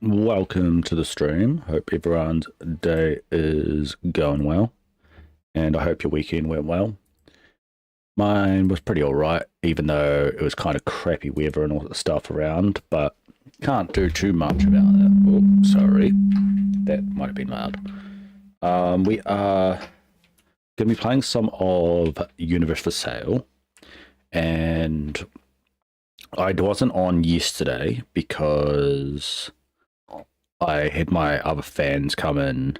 Welcome to the stream. Hope everyone's day is going well, and I hope your weekend went well. Mine was pretty alright, even though it was kind of crappy weather and all that stuff around, but can't do too much about it. Oh, sorry. That might have been loud. We are going to be playing some of Universe for Sale, and I wasn't on yesterday because I had my other fans come in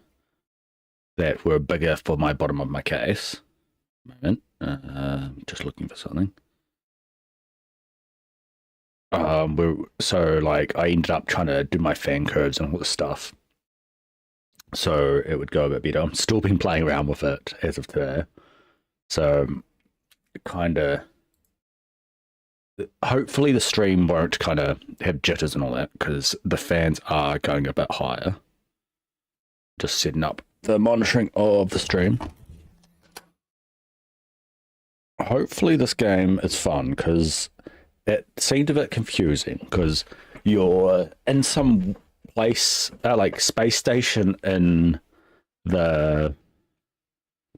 that were bigger for my bottom of my case. Moment. Just looking for something. So like I ended up trying to do my fan curves and all this stuff, so it would go a bit better. I'm still been playing around with it as of today, so kind of. Hopefully the stream won't kind of have jitters and all that because the fans are going a bit higher. Just setting up the monitoring of the stream. Hopefully this game is fun because it seemed a bit confusing because you're in some place, like space station in the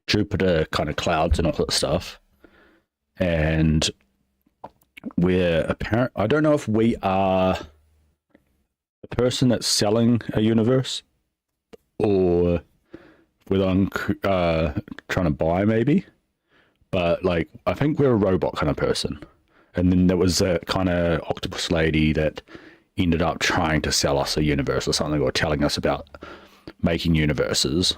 Jupiter kind of clouds and all that stuff. And I don't know if we are the person that's selling a universe or whether I'm trying to buy maybe, but like I think we're a robot kind of person. And then there was a kind of octopus lady that ended up trying to sell us a universe or something, or telling us about making universes.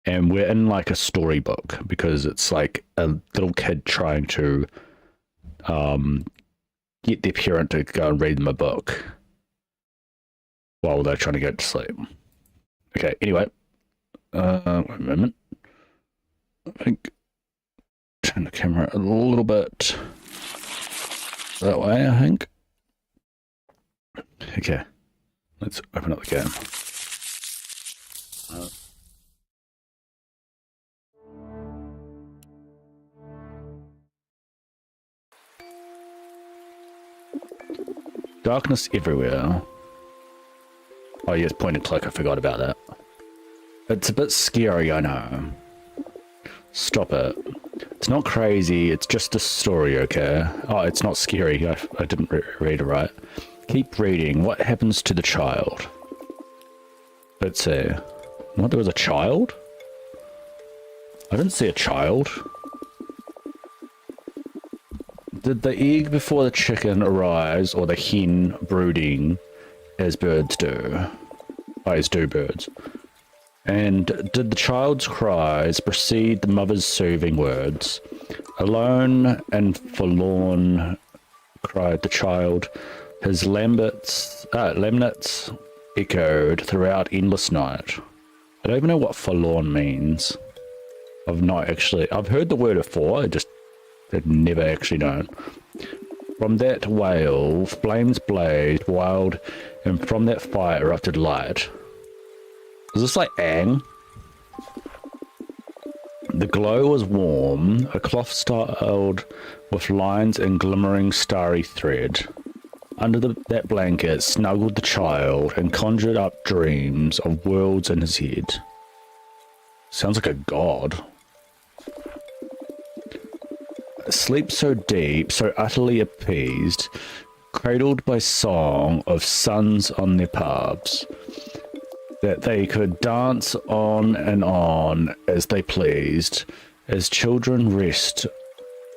And we're in like a storybook because it's like a little kid trying to get their parent to go and read them a book while they're trying to go to sleep. Okay, anyway. Wait a moment. I think turn the camera a little bit that way, I think. Okay, let's open up the game. Darkness everywhere. Oh yes, point and click, I forgot about that. It's a bit scary, I know. Stop it. It's not crazy, it's just a story, okay? Oh, it's not scary, I didn't read it right. Keep reading. What happens to the child? Let's see. What, there was a child? I didn't see a child. Did the egg before the chicken arise, or the hen brooding, as birds do? As do birds. And did the child's cries precede the mother's soothing words? Alone and forlorn, cried the child. His lamnets echoed throughout endless night. I don't even know what forlorn means. I've heard the word before, I just had never actually known. From that wail, flames blazed wild, and from that fire erupted light. Is this like Aang? The glow was warm, a cloth styled with lines and glimmering starry thread. Under that blanket snuggled the child and conjured up dreams of worlds in his head. Sounds like a god. Sleep so deep, so utterly appeased, cradled by song of suns on their paths, that they could dance on as they pleased, as children rest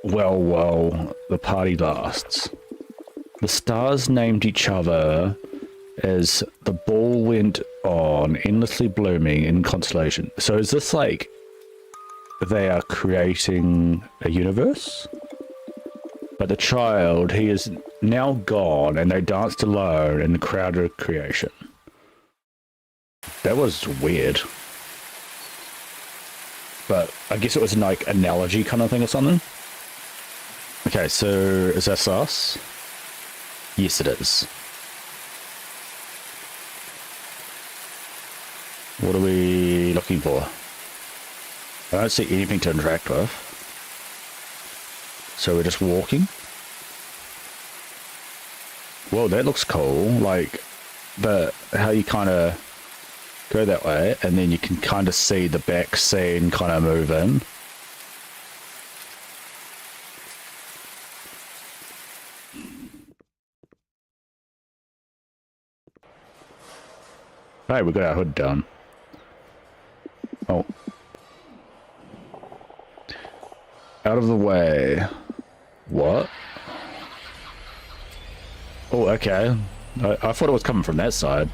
while the party lasts. The stars named each other as the ball went on, endlessly blooming in constellation. So is this like they are creating a universe? But the child, he is now gone, and they danced alone in the crowded creation. That was weird. But I guess it was like analogy kind of thing or something. Okay, so is that us? Yes, it is. What are we looking for? I don't see anything to interact with. So we're just walking. Whoa, that looks cool. Like, how you kind of go that way, and then you can kind of see the back scene kind of move in. Hey, we got our hood done. Oh. Out of the way. What? Oh, okay. I thought it was coming from that side.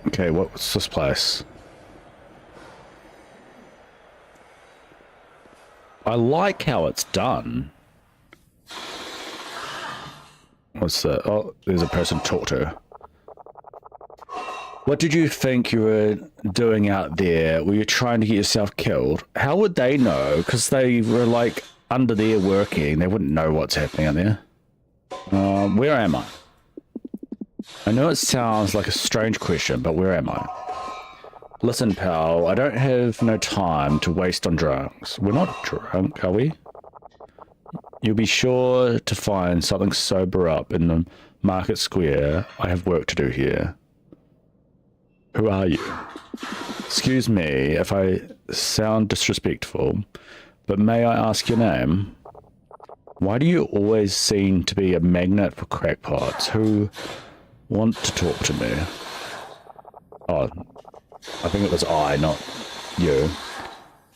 Okay, what's this place? I like how it's done. What's that? Oh, there's a person to talk to. What did you think you were doing out there? Were you trying to get yourself killed? How would they know? Because they were like under there working. They wouldn't know what's happening out there. Where am I? I know it sounds like a strange question, but where am I? Listen, pal, I don't have no time to waste on drugs. We're not drunk, are we? You'll be sure to find something sober up in the market square. I have work to do here. Who are you? Excuse me if I sound disrespectful, but may I ask your name? Why do you always seem to be a magnet for crackpots who want to talk to me? Oh, I think it was I, not you.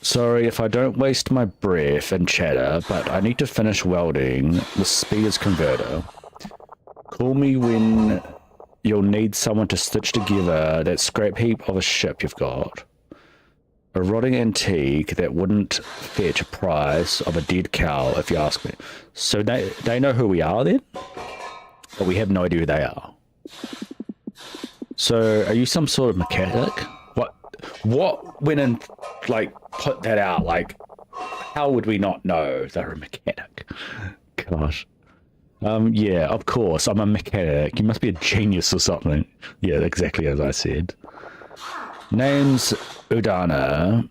Sorry if I don't waste my breath and chatter, but I need to finish welding the spears converter. Call me when you'll need someone to stitch together that scrap heap of a ship you've got. A rotting antique that wouldn't fetch a price of a dead cow, if you ask me. So they know who we are then? But we have no idea who they are. So, are you some sort of mechanic? What went and, like, put that out? Like, how would we not know they're a mechanic? Gosh. Yeah, of course, I'm a mechanic. You must be a genius or something. Yeah, exactly as I said. Name's Udana.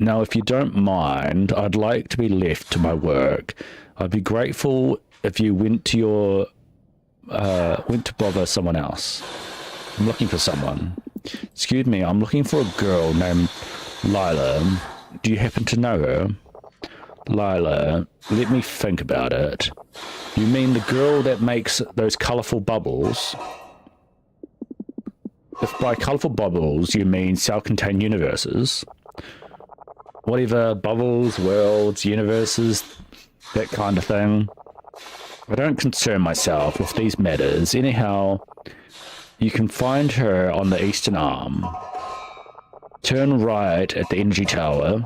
Now, if you don't mind, I'd like to be left to my work. I'd be grateful if you went to bother someone else. I'm looking for someone. Excuse me, I'm looking for a girl named Lila. Do you happen to know her? Lila, let me think about it. You mean the girl that makes those colourful bubbles? If by colourful bubbles you mean self-contained universes, whatever, bubbles, worlds, universes, that kind of thing. I don't concern myself with these matters. Anyhow, you can find her on the eastern arm. Turn right at the energy tower.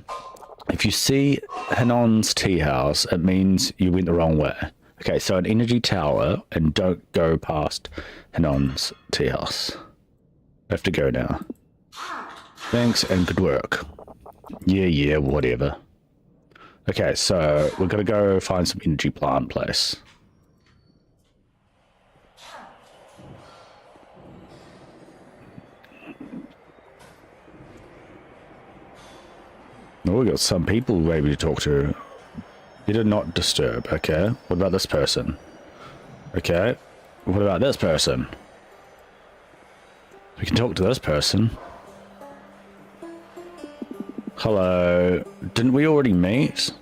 If you see Hanon's tea house, it means you went the wrong way. Okay, so an energy tower, and don't go past Hanon's tea house. I have to go now. Thanks and good work. Yeah, whatever. Okay, so we're gonna go find some energy plant place. Oh, we got some people maybe to talk to. You did not disturb. Okay. What about this person? Okay. What about this person? We can talk to this person. Hello. Didn't we already meet?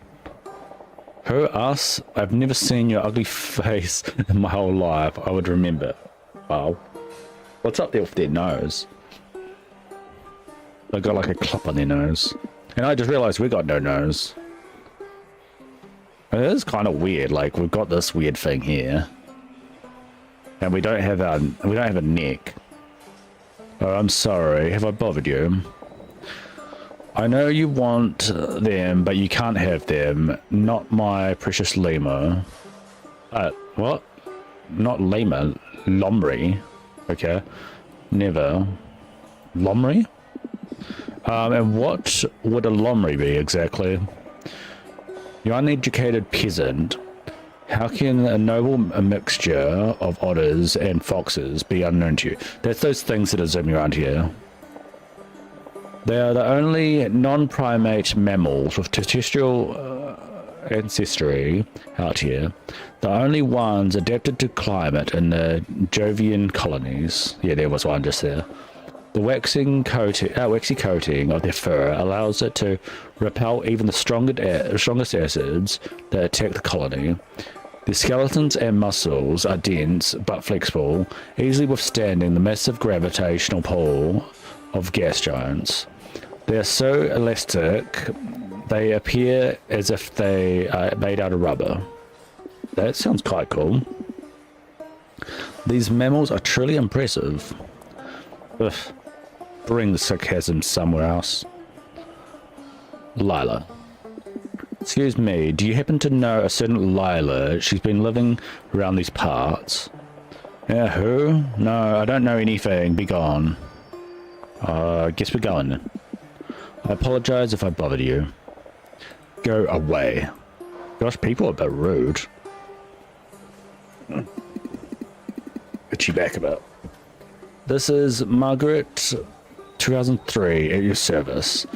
Who? Us? I've never seen your ugly face in my whole life. I would remember. Wow. What's up there with their nose? They got like a clip on their nose. And I just realized we got no nose. It is kind of weird, like we've got this weird thing here. And we don't have a neck. Oh, I'm sorry, have I bothered you? I know you want them, but you can't have them. Not my precious lemur. What? Not lemur, Lomri. Okay. Never. Lomri? And what would a Lomri be exactly? You uneducated peasant. How can a noble mixture of otters and foxes be unknown to you? That's those things that are zooming around here. They are the only non-primate mammals with terrestrial ancestry out here. The only ones adapted to climate in the Jovian colonies. Yeah, there was one just there. The waxy coating of their fur allows it to repel even the strongest acids that attack the colony. Their skeletons and muscles are dense but flexible, easily withstanding the massive gravitational pull of gas giants. They are so elastic, they appear as if they are made out of rubber. That sounds quite cool. These mammals are truly impressive. Ugh. Bring the sarcasm somewhere else. Lila. Excuse me, do you happen to know a certain Lila? She's been living around these parts. Yeah, who? No, I don't know anything. Be gone. Guess we're going then. I apologize if I bothered you. Go away. Gosh, people are a bit rude. Itchy back a bit. This is Margaret 2003 at your service.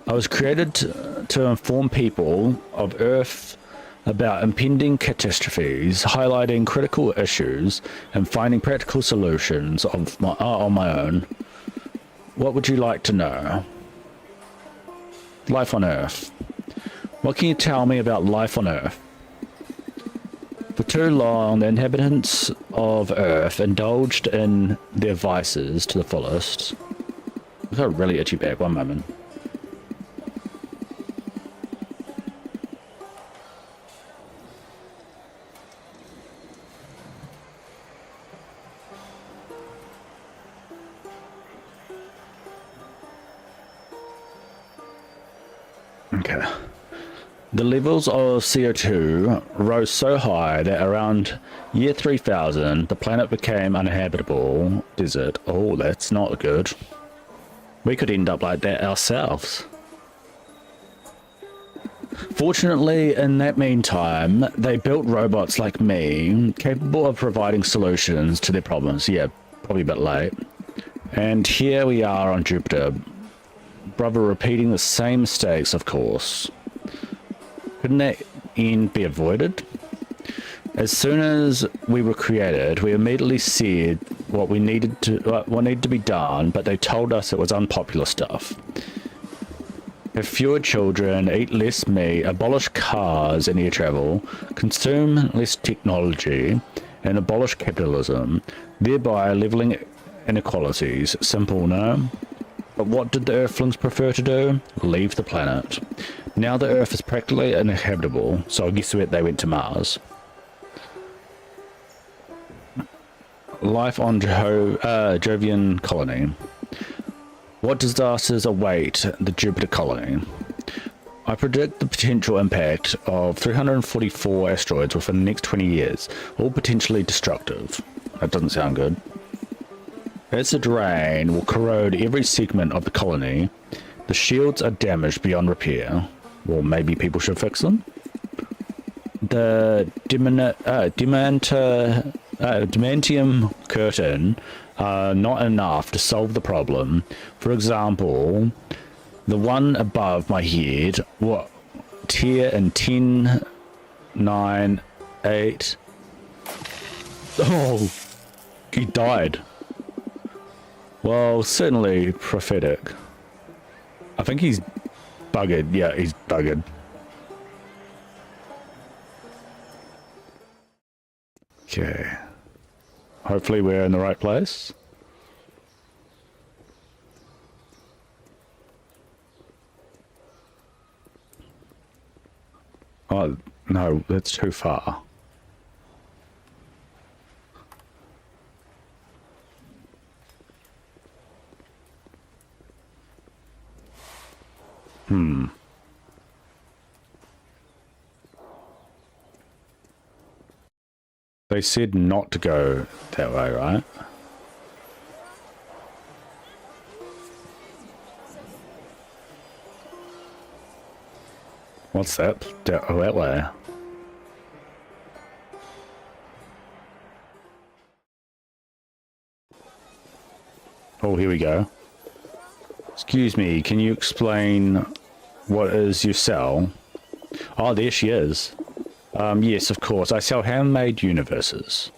I was created to inform people of Earth about impending catastrophes, highlighting critical issues, and finding practical solutions on my own. What would you like to know? Life on Earth. What can you tell me about life on Earth? For too long, the inhabitants of Earth indulged in their vices to the fullest. I've got a really itchy back, one moment. Okay. The levels of CO2 rose so high that around year 3000, the planet became uninhabitable desert. Oh, that's not good. We could end up like that ourselves. Fortunately, in that meantime, they built robots like me, capable of providing solutions to their problems. Yeah, probably a bit late. And here we are on Jupiter. Brother, repeating the same mistakes, of course. Couldn't that end be avoided? As soon as we were created, we immediately said what needed to be done, but they told us it was unpopular stuff. Have fewer children, eat less meat, abolish cars and air travel, consume less technology, and abolish capitalism, thereby leveling inequalities. Simple, no? But what did the Earthlings prefer to do? Leave the planet. Now the Earth is practically uninhabitable, so I guess they went to Mars. Life on Jovian colony. What disasters await the Jupiter colony? I predict the potential impact of 344 asteroids within the next 20 years, all potentially destructive. That doesn't sound good. Acid rain will corrode every segment of the colony. The shields are damaged beyond repair. Well, maybe people should fix them. The Demantium curtain are not enough to solve the problem. For example, the one above my head, what, tier in 10, 9, 8. Oh, he died. Well, certainly prophetic. I think he's buggered. Yeah, he's buggered. Okay. Hopefully we're in the right place. Oh, no, that's too far. They said not to go that way, right? What's that? Oh, that way. Oh, here we go. Excuse me, can you explain what is your cell? Oh, there she is. Yes, of course. I sell handmade universes.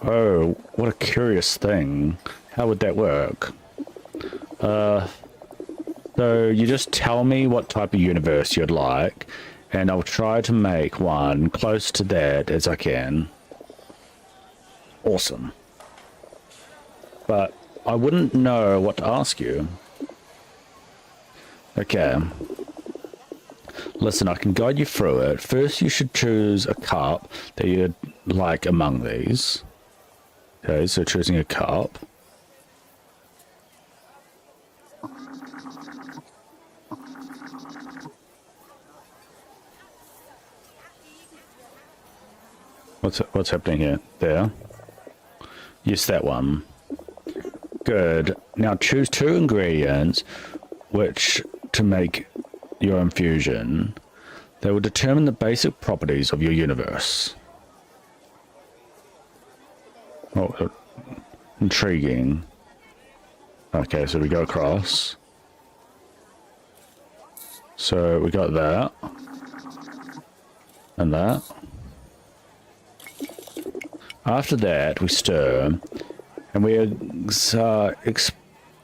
Oh, what a curious thing. How would that work? So you just tell me what type of universe you'd like, and I'll try to make one close to that as I can. Awesome. But I wouldn't know what to ask you. Okay. Listen, I can guide you through it. First, you should choose a cup that you'd like among these. Okay, so choosing a cup. What's happening here? There. Yes, that one. Good. Now choose 2 ingredients which to make your infusion. They will determine the basic properties of your universe. Oh, intriguing. Okay, so we go across. So we got that. And that. After that, we stir, and we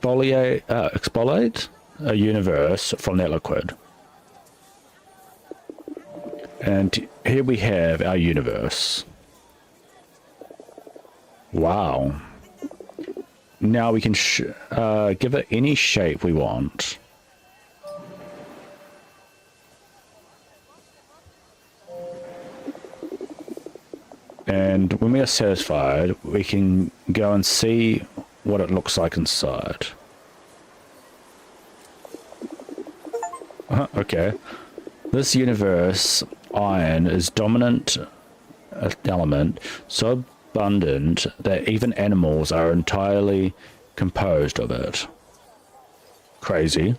exfoliate a universe from that liquid. And here we have our universe. Wow. Now we can give it any shape we want. And when we are satisfied, we can go and see what it looks like inside. Okay. This universe, iron, is dominant element, so abundant that even animals are entirely composed of it. Crazy.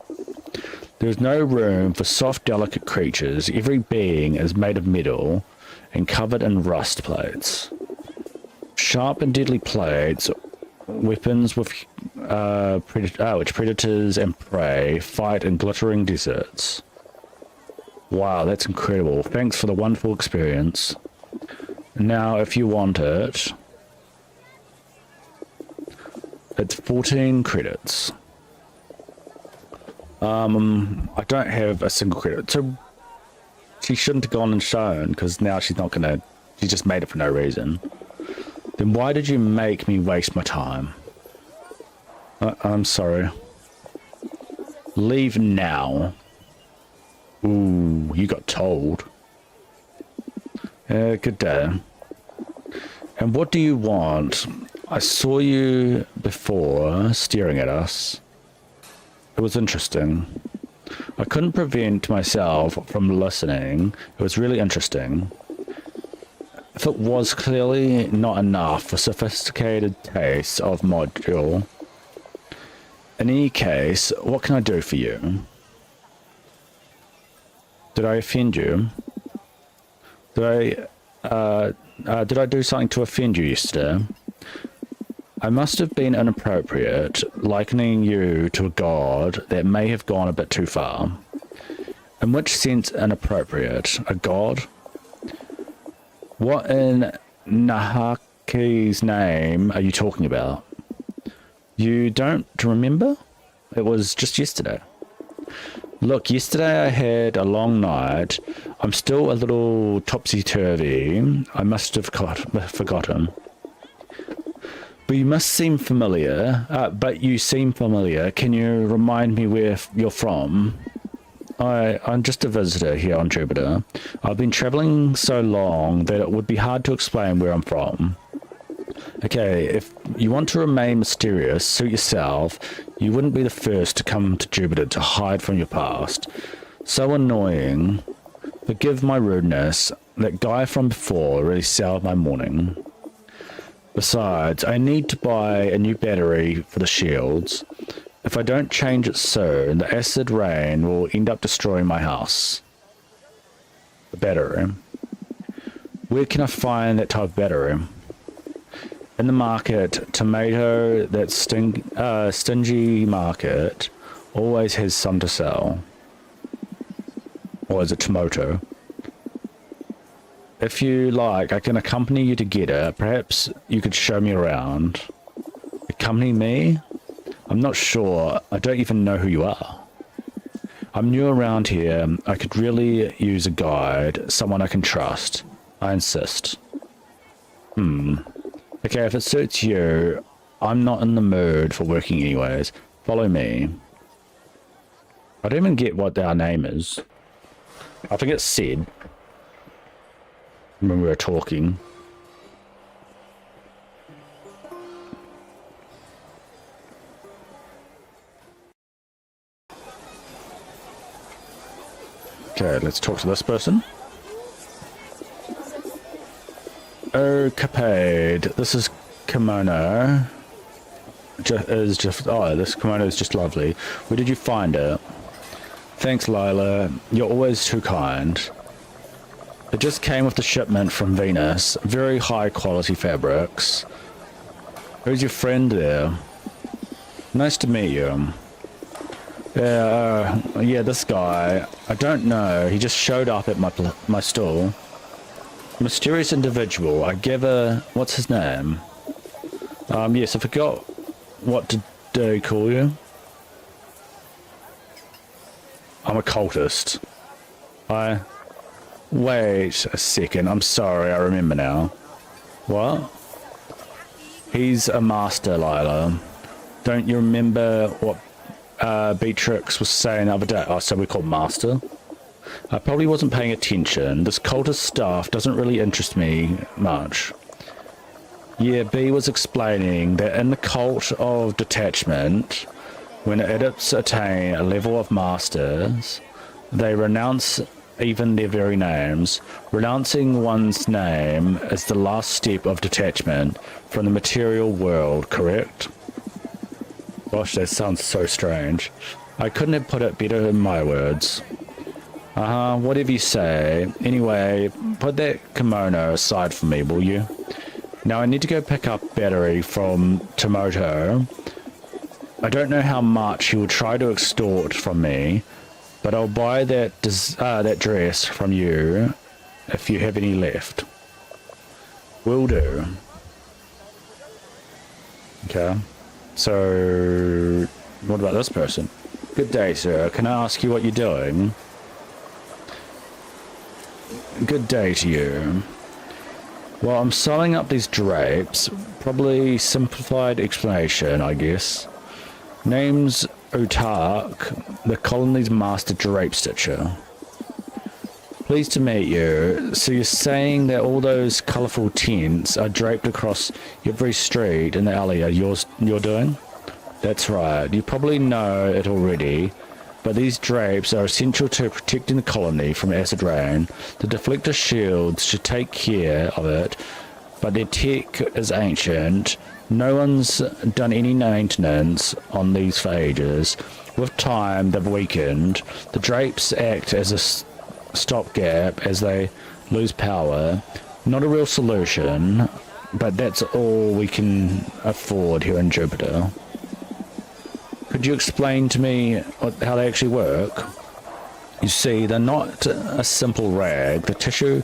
There is no room for soft, delicate creatures. Every being is made of metal and covered in rust plates. Sharp and deadly plates, weapons with which predators and prey fight in glittering deserts. Wow, that's incredible. Thanks for the wonderful experience. Now, if you want it, it's 14 credits. I don't have a single credit, so she shouldn't have gone and shown, because now she's not gonna, she just made it for no reason. Then why did you make me waste my time? I'm sorry. Leave now. Ooh, you got told. Good day. And what do you want? I saw you before staring at us. It was interesting. I couldn't prevent myself from listening. It was really interesting. If it was clearly not enough for sophisticated tastes of module. In any case, what can I do for you? Did I offend you? Did I do something to offend you yesterday? I must have been inappropriate, likening you to a god that may have gone a bit too far. In which sense inappropriate? A god? What in Nahaki's name are you talking about? You don't remember? It was just yesterday. Look, yesterday I had a long night. I'm still a little topsy-turvy. I must have forgotten. But you must seem familiar. You seem familiar. Can you remind me where you're from? I'm just a visitor here on Jupiter. I've been traveling so long that it would be hard to explain where I'm from. Okay, if you want to remain mysterious, suit yourself. You wouldn't be the first to come to Jupiter to hide from your past. So annoying. Forgive my rudeness. That guy from before really soured my morning. Besides, I need to buy a new battery for the shields. If I don't change it soon, the acid rain will end up destroying my house. The battery. Where can I find that type of battery? In the market, tomato, that stingy market, always has some to sell. Or is it tomato? if you like, I can accompany you to get it. Perhaps you could show me around. Accompany me? I'm not sure. I don't even know who you are. I'm new around here. I could really use a guide, someone I can trust. I insist. Okay, if it suits you, I'm not in the mood for working anyways. Follow me. I don't even get what our name is. I think it's Sid. When we were talking. Okay, let's talk to this person. Oh, Capade. This is kimono. Oh, this kimono is just lovely. Where did you find it? Thanks, Lila. You're always too kind. It just came with the shipment from Venus. Very high quality fabrics. Who's your friend there? Nice to meet you. Yeah, this guy. I don't know. He just showed up at my stall. Mysterious individual. I gather. What's his name? Yes, I forgot. What did they call you? I'm a cultist. Wait a second. I'm sorry. I remember now. What? He's a master, Lila. Don't you remember what Beatrix was saying the other day? Oh, so we call master? I probably wasn't paying attention. This cultist stuff doesn't really interest me much. Yeah, B was explaining that in the cult of detachment, when adepts attain a level of masters, they renounce even their very names. Renouncing one's name is the last step of detachment from the material world, correct? Gosh, that sounds so strange. I couldn't have put it better in my words. Whatever you say. Anyway, put that kimono aside for me, will you? Now I need to go pick up battery from Tomoto. I don't know how much he will try to extort from me, but I'll buy that dress from you if you have any left. Will do. Okay. So, what about this person? Good day, sir. Can I ask you what you're doing? Good day to you. Well, I'm sewing up these drapes. Probably simplified explanation, I guess. Name's Utark, the colony's master drape stitcher. Pleased to meet you. So you're saying that all those colourful tents are draped across every street in the alley are you're doing? That's right. You probably know it already, but these drapes are essential to protecting the colony from acid rain. The deflector shields should take care of it, but their tech is ancient. No one's done any maintenance on these for ages. With time, they've weakened. The drapes act as a stopgap as they lose power. Not a real solution, but that's all we can afford here in Jupiter. Could you explain to me how they actually work? You see, they're not a simple rag. The tissue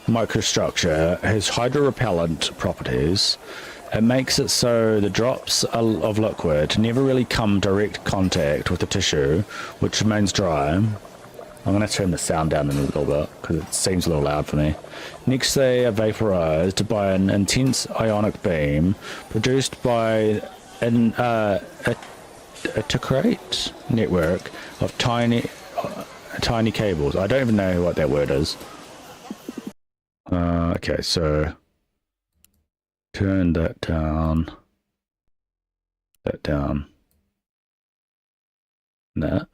microstructure has hydro-repellent properties. It makes it so the drops of liquid never really come direct contact with the tissue, which remains dry. I'm going to turn the sound down a little bit because it seems a little loud for me. Next, they are vaporized by an intense ionic beam produced by a Tecrate network of tiny cables. I don't even know what that word is. Okay, so turn that down. That down. That.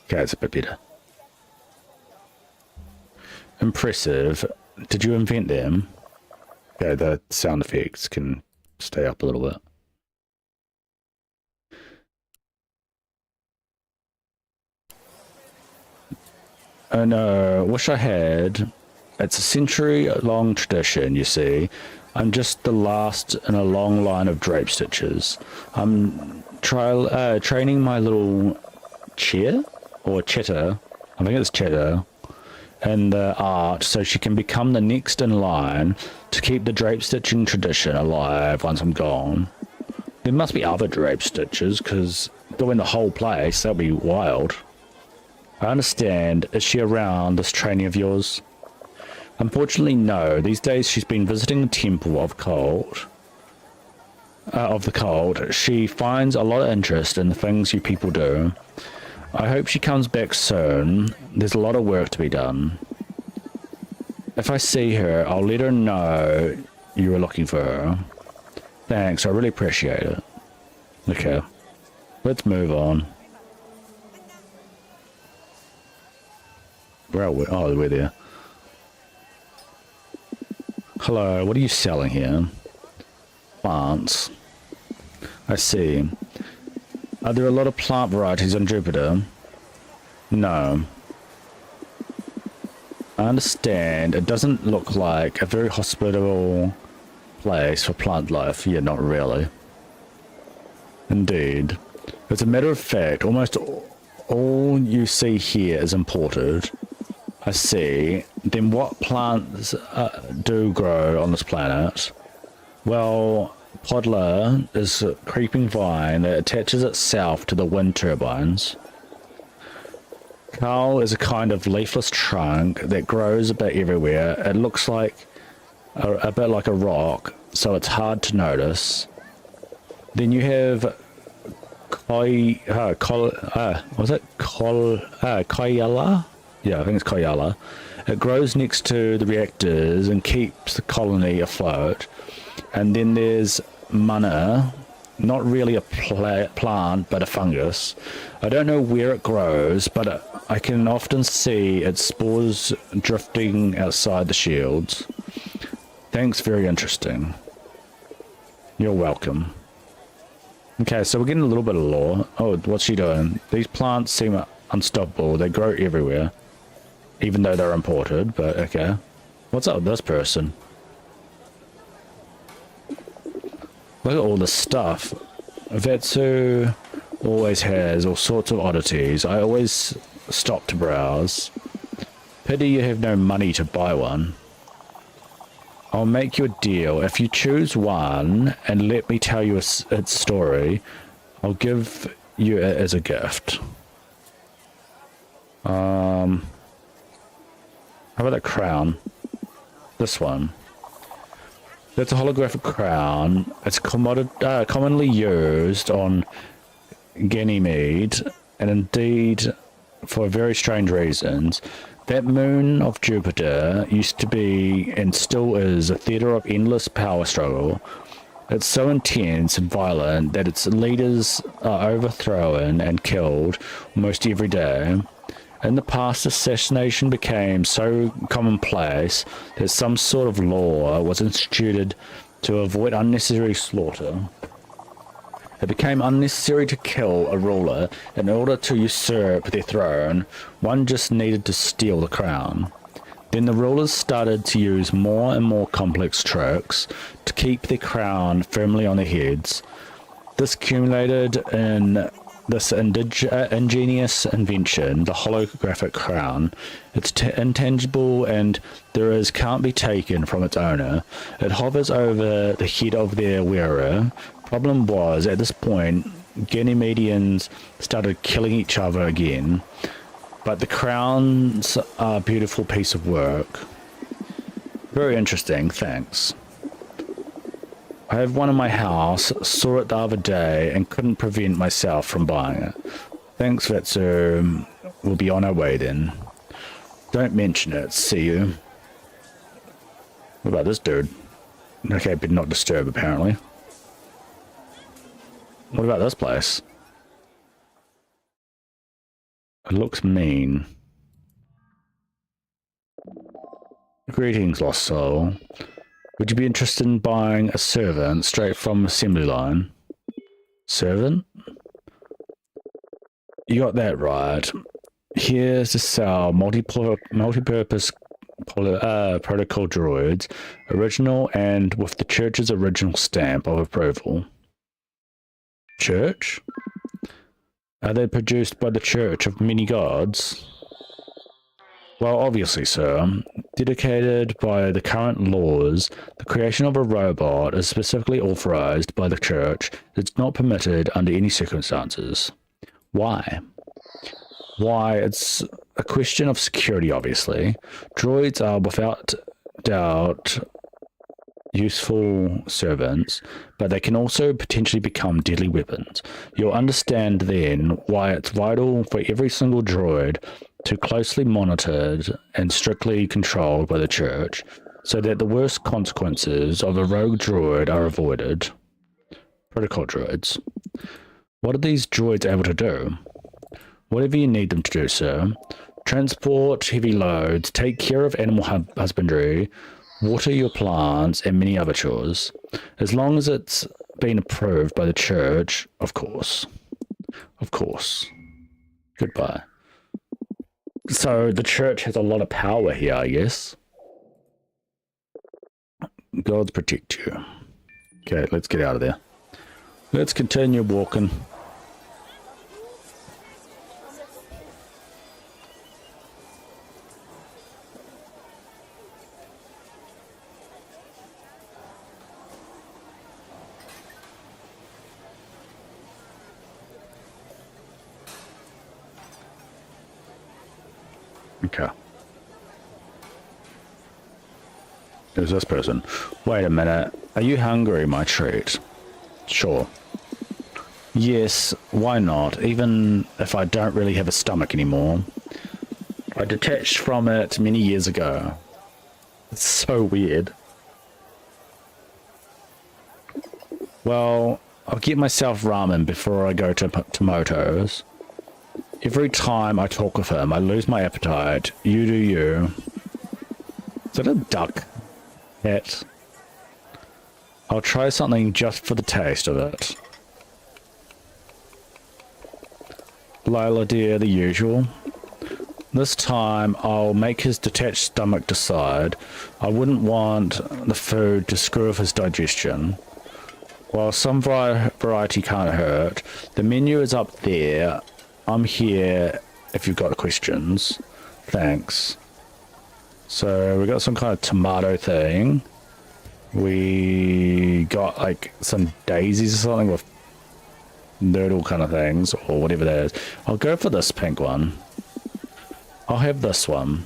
Okay, it's a bit better. Impressive. Did you invent them? Okay, the sound effects can stay up a little bit. Oh no, wish I had. It's a century-long tradition, you see. I'm just the last in a long line of drape stitches. I'm training my little chair? Or cheddar. I think it's cheddar. in the art so she can become the next in line to keep the drape stitching tradition alive once I'm gone. There must be other drape stitches, because doing the whole place, that'd be wild. I understand. Is she around, this trainee of yours? Unfortunately, no. These days she's been visiting the Temple of the Cold. She finds a lot of interest in the things you people do. I hope she comes back soon. There's a lot of work to be done. If I see her, I'll let her know you were looking for her. Thanks, I really appreciate it. Okay, let's move on. Where are we? Oh, we're there. Hello, what are you selling here? Plants. I see. Are there a lot of plant varieties on Jupiter? No. I understand. It doesn't look like a very hospitable place for plant life. Yeah, not really. Indeed. As a matter of fact, almost all you see here is imported. I see. Then what plants do grow on this planet? Well, Podler is a creeping vine that attaches itself to the wind turbines. Carl is a kind of leafless trunk that grows about everywhere. It looks like a bit like a rock, so it's hard to notice. Then you have Koyala? Yeah, I think it's Koyala. It grows next to the reactors and keeps the colony afloat. And then there's Mana, not really a plant, but a fungus. I don't know where it grows, but I can often see its spores drifting outside the shields. Thanks, very interesting. You're welcome. Okay, so we're getting a little bit of lore. Oh, what's she doing? These plants seem unstoppable. They grow everywhere, even though they're imported, but okay. What's up with this person? Look at all this stuff. Vetsu always has all sorts of oddities. I always stop to browse. Pity you have no money to buy one. I'll make you a deal. If you choose one and let me tell you its story, I'll give you it as a gift. How about that crown? This one. That's a holographic crown. It's commonly used on Ganymede, and indeed for very strange reasons. That moon of Jupiter used to be, and still is, a theatre of endless power struggle. It's so intense and violent that its leaders are overthrown and killed almost every day. In the past, assassination became so commonplace that some sort of law was instituted to avoid unnecessary slaughter. It became unnecessary to kill a ruler in order to usurp their throne. One just needed to steal the crown. Then the rulers started to use more and more complex tricks to keep their crown firmly on their heads. This culminated in this ingenious invention, the holographic crown. It's intangible and can't be taken from its owner. It hovers over the head of their wearer. Problem was, at this point, Ganymedians started killing each other again. But the crowns are a beautiful piece of work. Very interesting, thanks. I have one in my house, saw it the other day, and couldn't prevent myself from buying it. Thanks, Vetsu. We'll be on our way then. Don't mention it, see you. What about this dude? Okay, but not disturb, apparently. What about this place? It looks mean. Greetings, lost soul. Would you be interested in buying a servant straight from assembly line? Servant? You got that right. Here's to sell multi-purpose protocol droids, original and with the church's original stamp of approval. Church? Are they produced by the Church of Many Gods? Well, obviously, sir, dedicated by the current laws, the creation of a robot is specifically authorized by the church. It's not permitted under any circumstances. Why? Why? It's a question of security, obviously. Droids are without doubt useful servants, but they can also potentially become deadly weapons. You'll understand then why it's vital for every single droid to closely monitored and strictly controlled by the church, so that the worst consequences of a rogue droid are avoided. Protocol droids. What are these droids able to do? Whatever you need them to do, sir. Transport heavy loads, take care of animal husbandry, water your plants, and many other chores. As long as it's been approved by the church, of course. Of course. Goodbye. So the church has a lot of power here, I guess. Gods protect you. Okay, let's get out of there. Let's continue walking. Okay. Who's this person? Wait a minute. Are you hungry, my treat? Sure. Yes, why not? Even if I don't really have a stomach anymore. I detached from it many years ago. It's so weird. Well, I'll get myself ramen before I go to Tomoto's. Every time I talk with him, I lose my appetite. You do you. Is that a duck? Cat? I'll try something just for the taste of it. Lila dear, the usual. This time, I'll make his detached stomach decide. I wouldn't want the food to screw up his digestion. While some variety can't hurt, the menu is up there. I'm here if you've got questions. Thanks. So we got some kind of tomato thing. We got like some daisies or something with noodle kind of things or whatever that is. I'll go for this pink one. I'll have this one.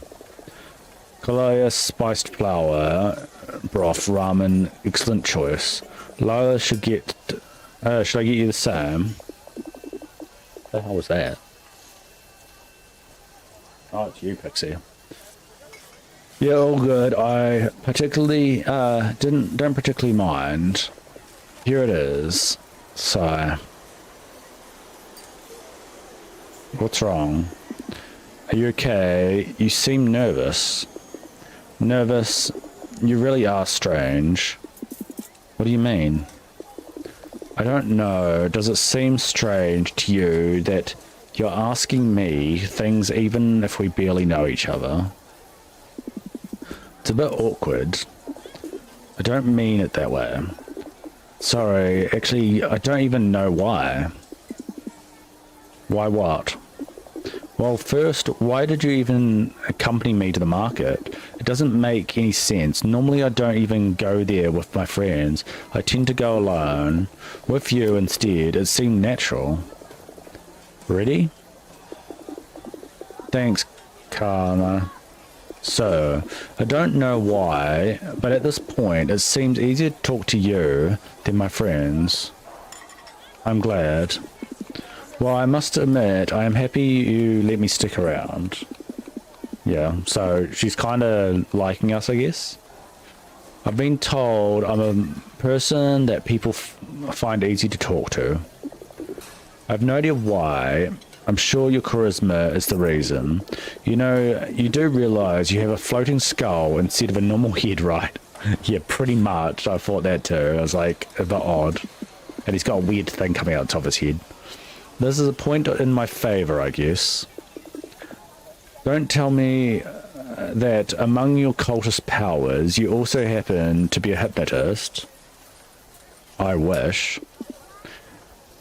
Kalaya spiced flour broth ramen, excellent choice. Lola should get. Should I get you the same? What the hell was that? Oh, it's you, Pixie. Yeah, all good. I particularly don't particularly mind. Here it is. So, what's wrong? Are you okay? You seem nervous. Nervous? You really are strange. What do you mean? I don't know. Does it seem strange to you that you're asking me things even if we barely know each other? It's a bit awkward. I don't mean it that way. Sorry, actually, I don't even know why. Why what? Well, first, why did you even accompany me to the market? It doesn't make any sense. Normally, I don't even go there with my friends. I tend to go alone. With you instead, it seemed natural. Ready? Thanks, Karma. So, I don't know why, but at this point, it seems easier to talk to you than my friends. I'm glad. Well, I must admit, I am happy you let me stick around. Yeah, so she's kind of liking us, I guess. I've been told I'm a person that people find easy to talk to. I have no idea why. I'm sure your charisma is the reason. You know, you do realize you have a floating skull instead of a normal head, right? Yeah, pretty much. I thought that too. I was like, a bit odd. And he's got a weird thing coming out of the top of his head. This is a point in my favor, I guess. Don't tell me that among your cultist powers, you also happen to be a hypnotist. I wish.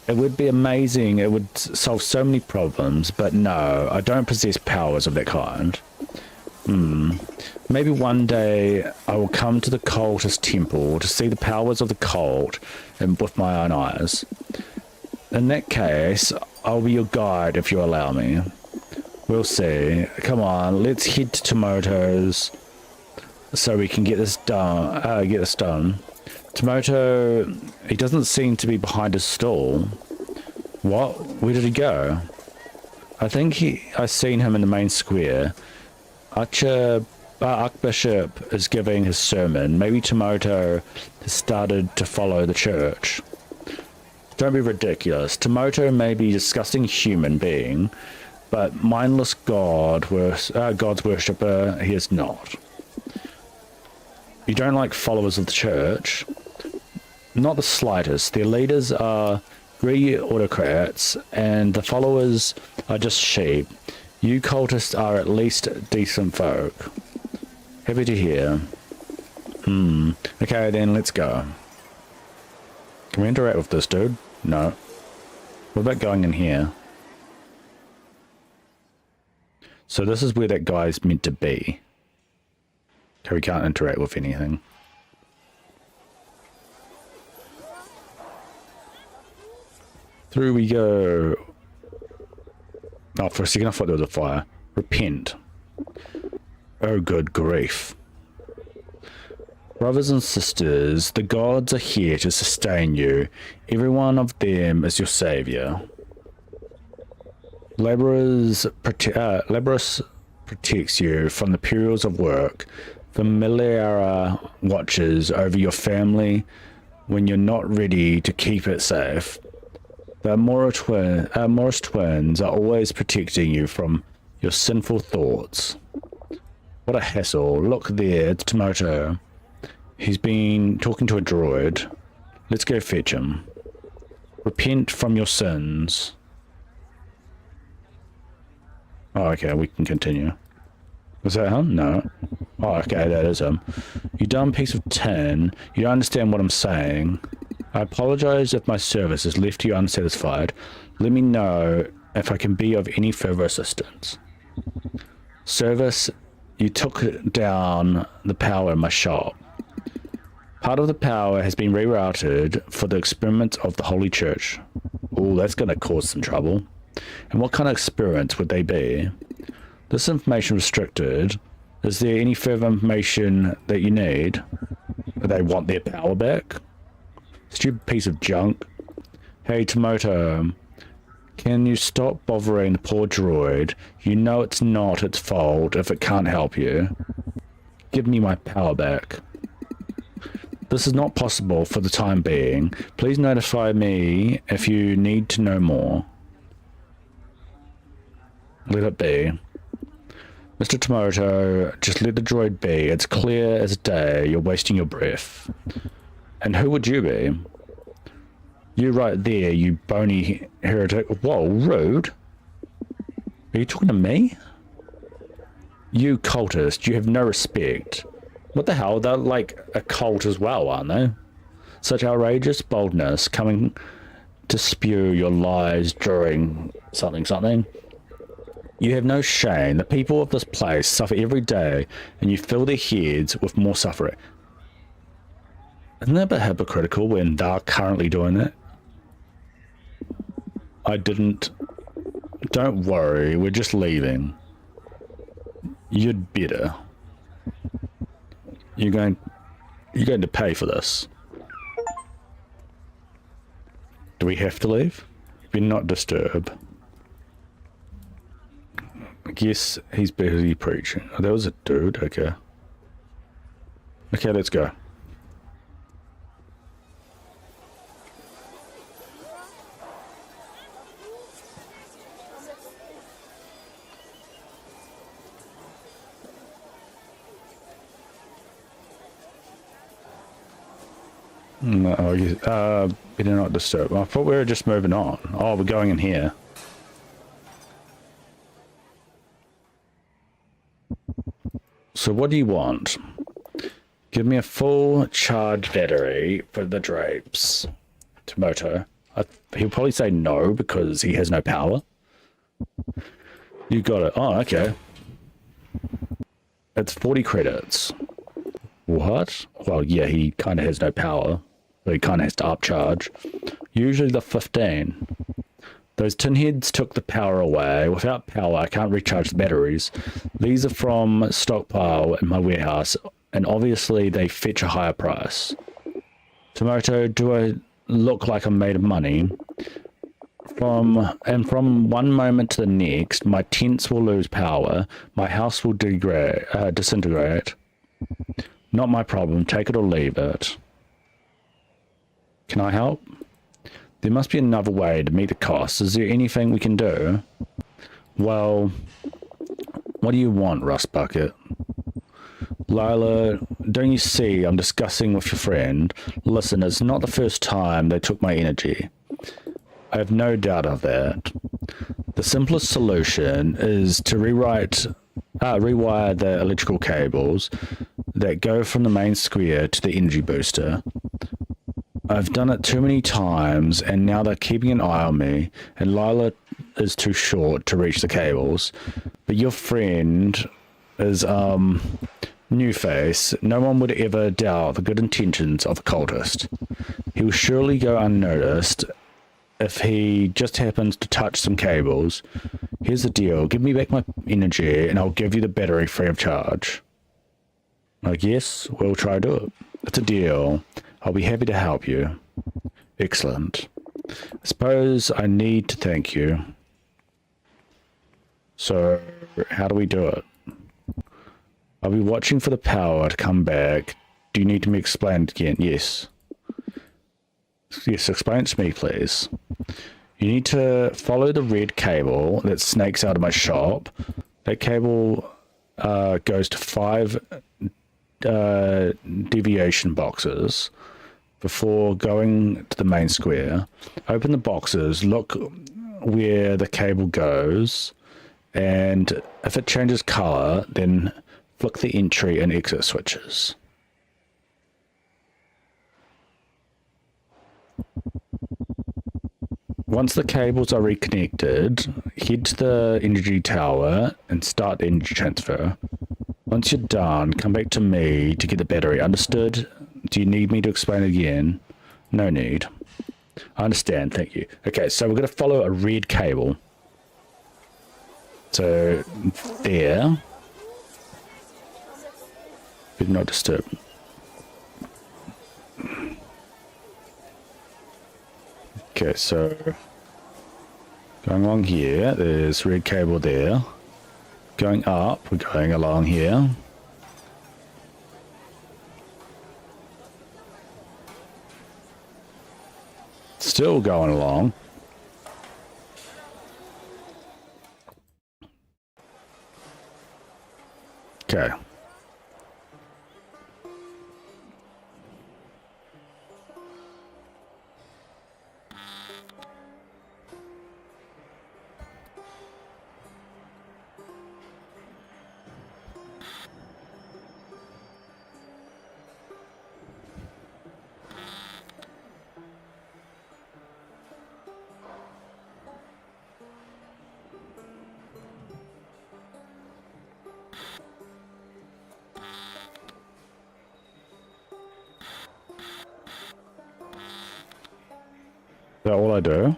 It would be amazing. It would solve so many problems, but no, I don't possess powers of that kind. Maybe one day I will come to the cultist temple to see the powers of the cult and with my own eyes. In that case, I'll be your guide if you allow me. We'll see. Come on, let's head to Tomoto's so we can get this done. Tomoto, he doesn't seem to be behind his stall. What? Where did he go? I think I seen him in the main square. Archbishop is giving his sermon. Maybe Tomoto has started to follow the church. Don't be ridiculous. Tomoto may be a disgusting human being, but mindless God's worshipper, he is not. You don't like followers of the church? Not the slightest. Their leaders are greedy autocrats, and the followers are just sheep. You cultists are at least decent folk. Happy to hear. Okay, then let's go. Can we interact with this dude? No. What about going in here? So this is where that guy's meant to be. Okay, we can't interact with anything. Through we go. Oh, for a second I thought there was a fire. Repent. Oh, good grief. Brothers and sisters, the gods are here to sustain you. Every one of them is your savior. Laborers protects you from the perils of work. Familiara watches over your family when you're not ready to keep it safe. The Morris twins are always protecting you from your sinful thoughts. What a hassle. Look there, it's Tomoto. He's been talking to a droid. Let's go fetch him. Repent from your sins. Oh, okay, we can continue. Was that him? No. Oh, okay, that is him. You dumb piece of tin. You don't understand what I'm saying. I apologize if my service has left you unsatisfied. Let me know if I can be of any further assistance. Service, you took down the power in my shop. Part of the power has been rerouted for the experiments of the Holy Church. Oh, that's going to cause some trouble. And what kind of experiments would they be? This information restricted. Is there any further information that you need? Do they want their power back? Stupid piece of junk. Hey, Tomoto, can you stop bothering the poor droid? You know it's not its fault if it can't help you. Give me my power back. This is not possible for the time being. Please notify me if you need to know more. Let it be. Mr. Tomoto, just let the droid be. It's clear as day you're wasting your breath. And who would you be? You right there, you bony heretic. Whoa, rude. Are you talking to me? You cultist, you have no respect. What the hell? They're like a cult as well, aren't they? Such outrageous boldness coming to spew your lies during something. You have no shame. The people of this place suffer every day, and you fill their heads with more suffering. Isn't that a bit hypocritical when they're currently doing it? I didn't. Don't worry, we're just leaving. You'd better. You're going to pay for this. Do we have to leave? Do not disturb. I guess he's busy preaching. Oh, that was a dude. Okay. Okay, let's go. No, better not disturb. I thought we were just moving on. Oh, we're going in here. So what do you want? Give me a full charge battery for the drapes. Tomoto. He'll probably say no because he has no power. You got it. Oh, okay. It's 40 credits. What? Well, yeah, he kind of has no power. So he kind of has to upcharge. Usually the 15. Those tin heads took the power away. Without power, I can't recharge the batteries. These are from stockpile in my warehouse, and obviously they fetch a higher price. Tomato, do I look like I'm made of money? From one moment to the next, my tents will lose power. My house will disintegrate. Not my problem. Take it or leave it. Can I help? There must be another way to meet the costs. Is there anything we can do? Well, what do you want, Rust Bucket? Lila, don't you see I'm discussing with your friend? Listen, it's not the first time they took my energy. I have no doubt of that. The simplest solution is to rewire the electrical cables that go from the main square to the energy booster. I've done it too many times, and now they're keeping an eye on me, and Lila is too short to reach the cables. But your friend is, new face. No one would ever doubt the good intentions of a cultist. He will surely go unnoticed if he just happens to touch some cables. Here's the deal. Give me back my energy, and I'll give you the battery free of charge. I guess we'll try to do it. It's a deal. I'll be happy to help you. Excellent. I suppose I need to thank you. So, how do we do it? I'll be watching for the power to come back. Do you need me to explain it again? Yes. Yes, explain it to me, please. You need to follow the red cable that snakes out of my shop. That cable goes to 5 deviation boxes before going to the main square. Open the boxes, look where the cable goes, and if it changes color, then flick the entry and exit switches. Once the cables are reconnected, head to the energy tower and start the energy transfer. Once you're done, come back to me to get the battery. Understood? Do you need me to explain it again? No need. I understand, thank you. Okay, so we're going to follow a red cable. So, there. Did not disturb. Okay, so going along here, there's red cable there. Going up, we're going along here. Still going along. Okay. Is that all I do?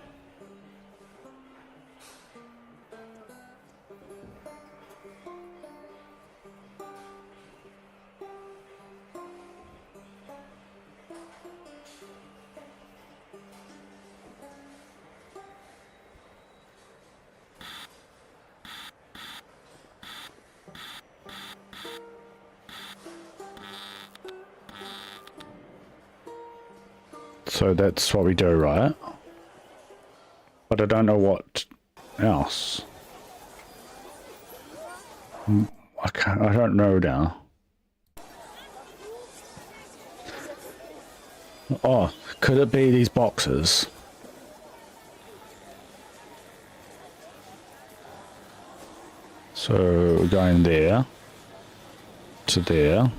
So that's what we do, right? But I don't know what else. I don't know now. Oh, could it be these boxes? So we're going there to there.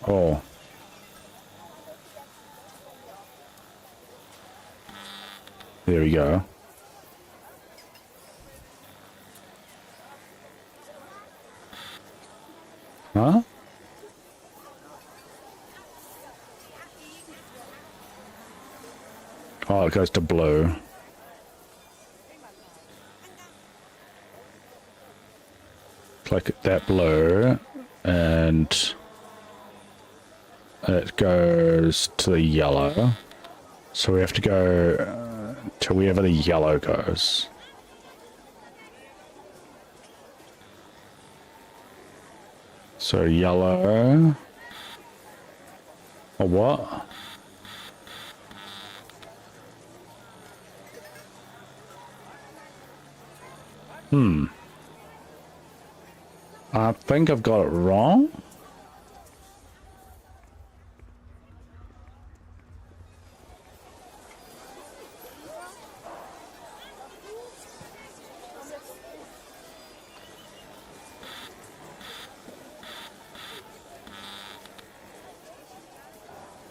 Oh. There we go. Huh? Oh, it goes to blue. Click that blue, and it goes to the yellow. So we have to go to wherever the yellow goes. So yellow. Or what? I think I've got it wrong.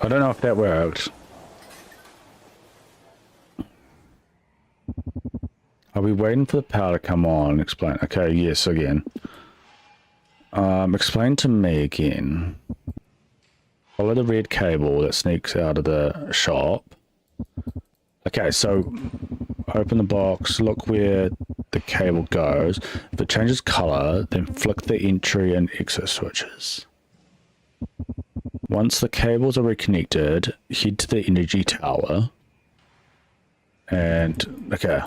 I don't know if that worked. Are we waiting for the power to come on? Explain. Okay, yes, again. Explain to me again. Follow the red cable that sneaks out of the shop. Okay, so open the box, look where the cable goes. If it changes color, then flick the entry and exit switches. Once the cables are reconnected, head to the energy tower. And, okay.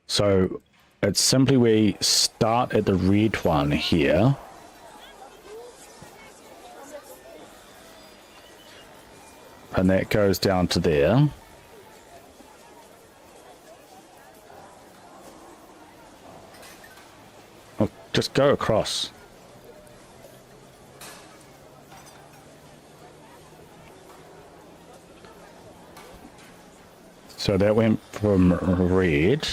So, it's simply we start at the red one here. And that goes down to there. Oh, just go across. So that went from red,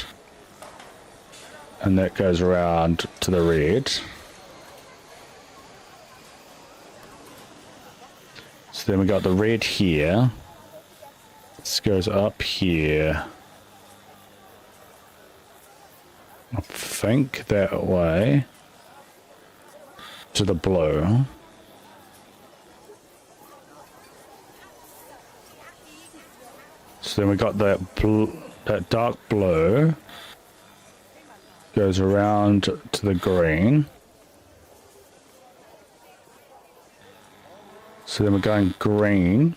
and that goes around to the red. So then we got the red here. This goes up here. I think that way to the blue. So then we got that blue, that dark blue goes around to the green. So then we're going green.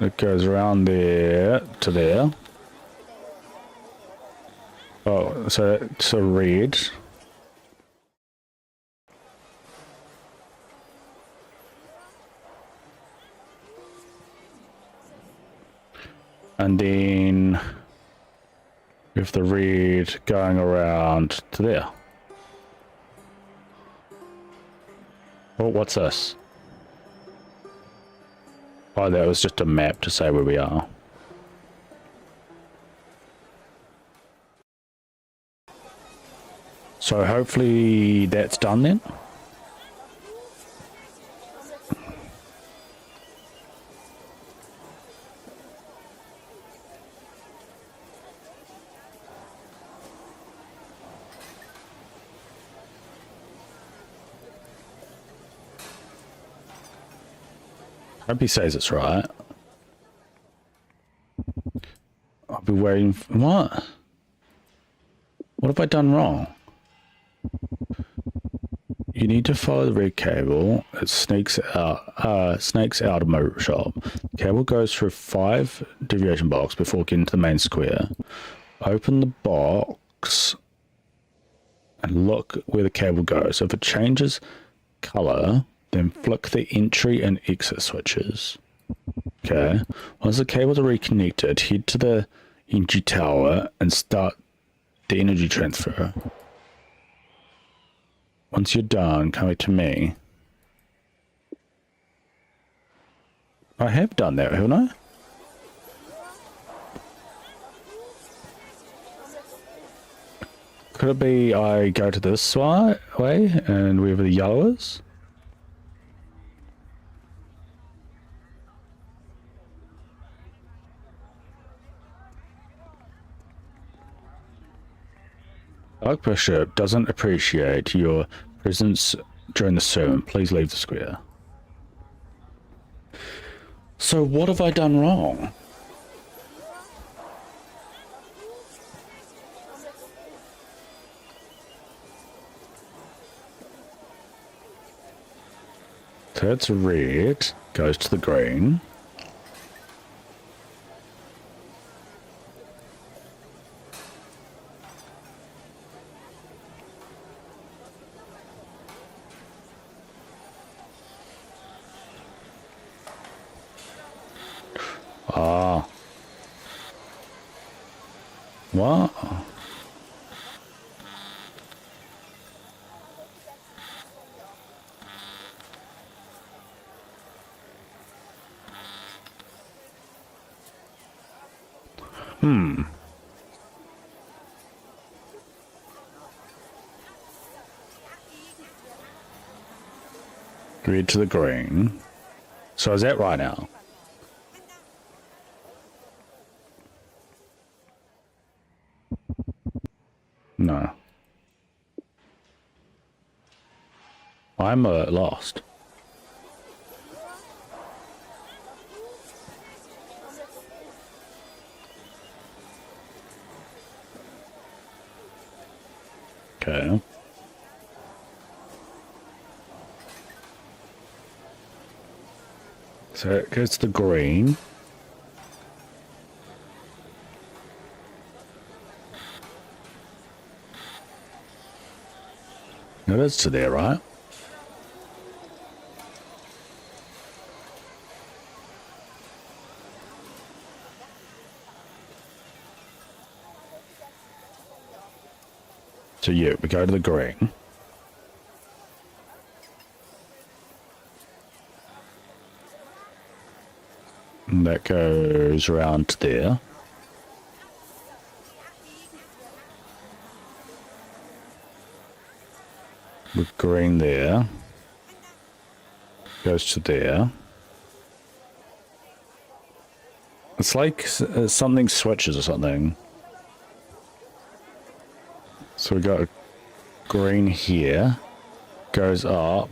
It goes around there to there. Oh, so it's a red. And then with the red going around to there. Oh, what's this? Oh, that was just a map to say where we are. So hopefully that's done then. Hope he says it's right. I'll be waiting for what? What have I done wrong? You need to follow the red cable. It snakes out of my shop. The cable goes through 5 deviation blocks before getting to the main square. Open the box and look where the cable goes. If it changes color, then flick the entry and exit switches. Okay. Once the cables are reconnected, head to the energy tower and start the energy transfer. Once you're done, come back to me. I have done that, haven't I? Could it be I go to this way and wherever the yellow is? Archbishop doesn't appreciate your presence during the sermon. Please leave the square. So what have I done wrong? So it's red, goes to the green. Ah. What? Red to the green. So is that right now? No. I'm lost. Okay. So it goes to the green. No, that's to there, right? So yeah, we go to the green. And that goes around to there. With green there. Goes to there. It's like something switches or something. So we got green here. Goes up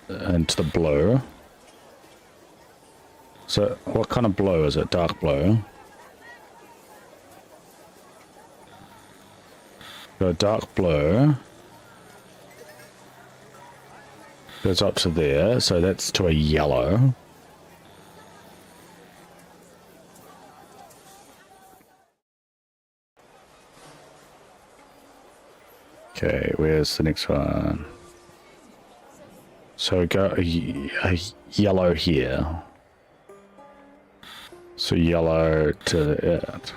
into the blue. So what kind of blue is it? Dark blue. So dark blue. Goes up to there, so that's to a yellow. Okay, where's the next one? So go a yellow here. So yellow to it.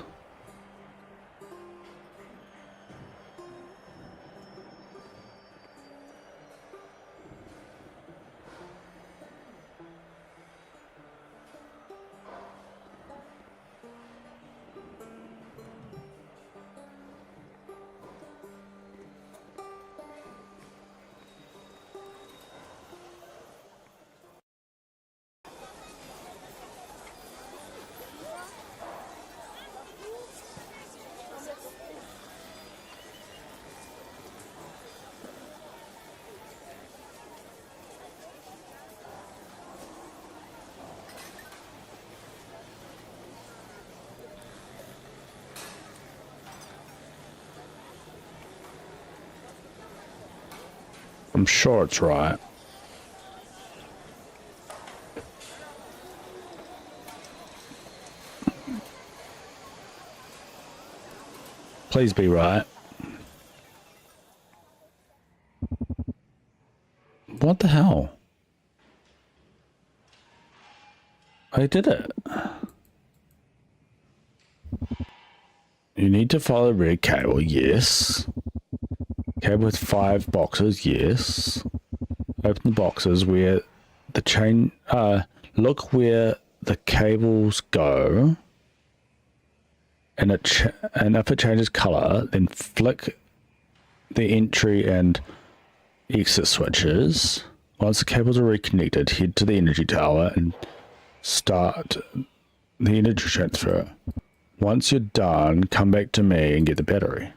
I'm sure it's right. Please be right. What the hell? I did it. You need to follow the red cable, yes. Cable with 5 boxes, yes. Open the boxes where the chain, look where the cables go. And if it changes color, then flick the entry and exit switches. Once the cables are reconnected, head to the energy tower and start the energy transfer. Once you're done, come back to me and get the battery.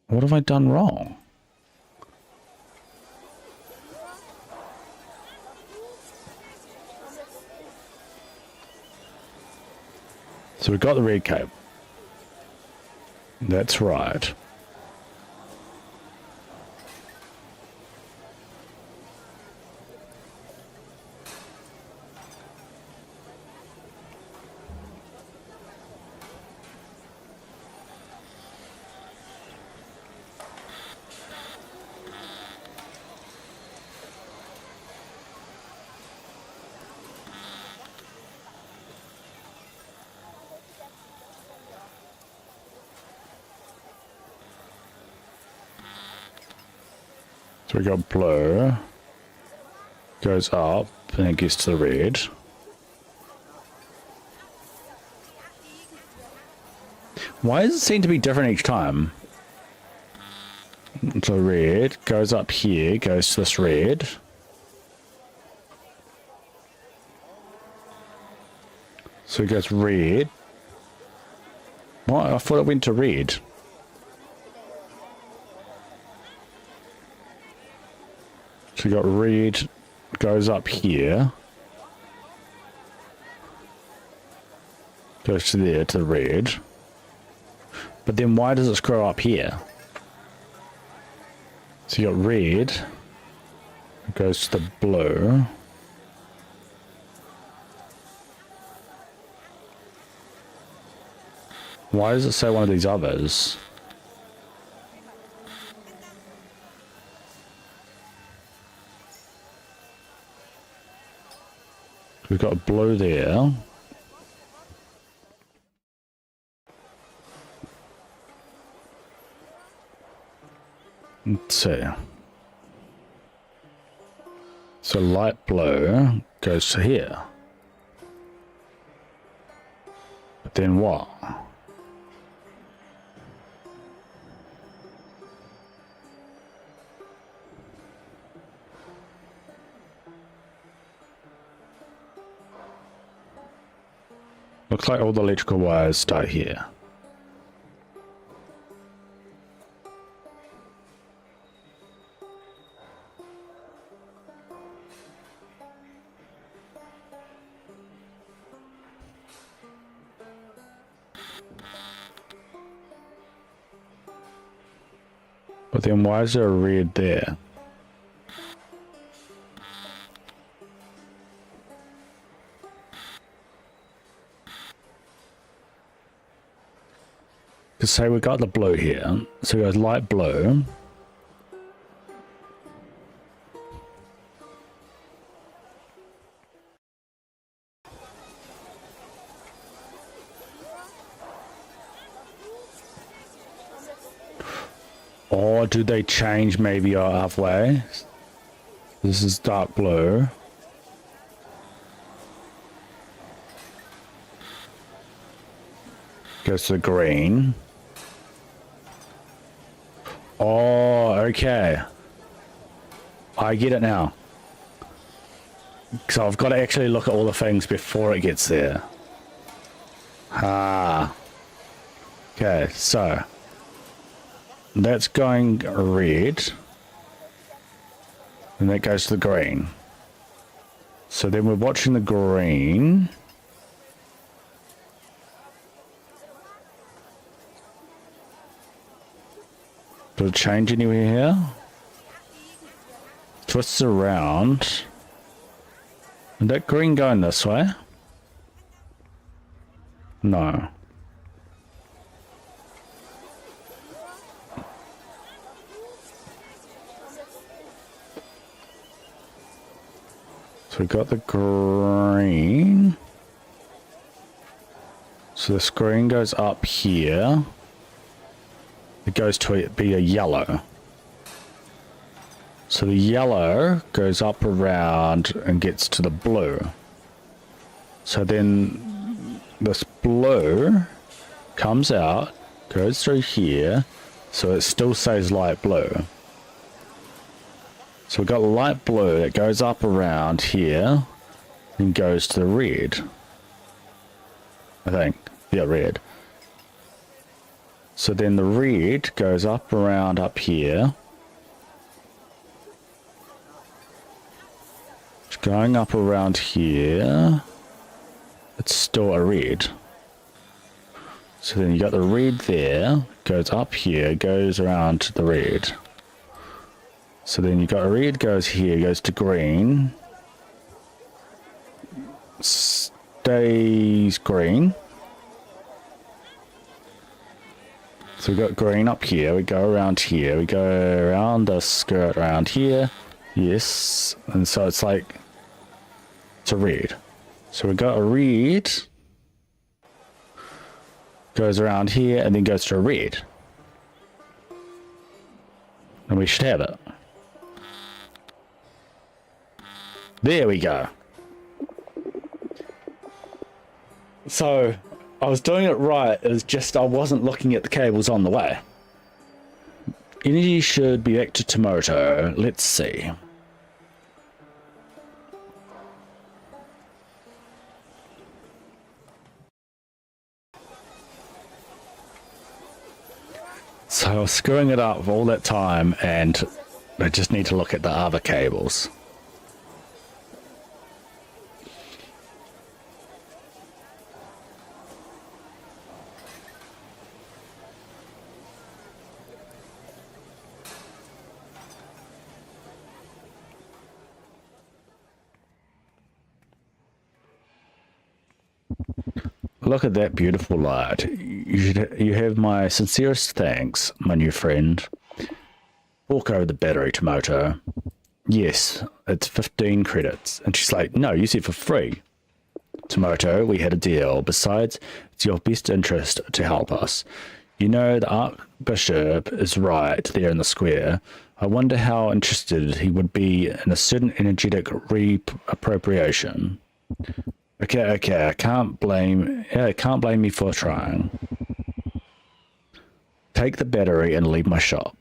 What have I done wrong? So we've got the red cable. That's right. So we got blue, goes up, and it gets to the red. Why does it seem to be different each time? So red, goes up here, goes to this red. So it goes red. What? I thought it went to red. So we got red, goes up here, goes to there, to the red. But then why does it scroll up here? So you got red, goes to the blue. Why does it say one of these others? We've got blue there. Let's see. So light blue goes to here. But then what? Looks like all the electrical wires start here. But then why is there a red there? Because say we got the blue here, so it goes light blue. Or do they change maybe halfway? This is dark blue. Goes to the green. Oh, okay. I get it now. So I've got to actually look at all the things before it gets there. Ah. Okay, so that's going red. And that goes to the green. So then we're watching the green. Does it change anywhere here? Twists around. Is that green going this way? No. So we got the green. So the screen goes up here. It goes to be a yellow. So the yellow goes up around and gets to the blue. So then this blue comes out, goes through here, so it still says light blue. So we've got light blue that goes up around here and goes to the red. I think. Yeah, red. So then the red goes up around up here. It's going up around here. It's still a red. So then you got the red there, goes up here, goes around to the red. So then you got a red goes here, goes to green. Stays green. So we got green up here, we go around here, we go around the skirt around here. Yes, and so it's like, it's a red. So we got a red, goes around here and then goes to a red. And we should have it. There we go. So I was doing it right, it was just I wasn't looking at the cables on the way. Energy should be back to Tomoto. Let's see. So I was screwing it up all that time and I just need to look at the other cables. Look at that beautiful light. You have my sincerest thanks, my new friend. Walk over the battery, Tomoto. Yes, it's 15 credits. And she's like, no, you said for free. Tomoto, we had a deal. Besides, it's your best interest to help us. You know, the Archbishop is right there in the square. I wonder how interested he would be in a certain energetic reappropriation. Okay, I can't blame me for trying. Take the battery and leave my shop.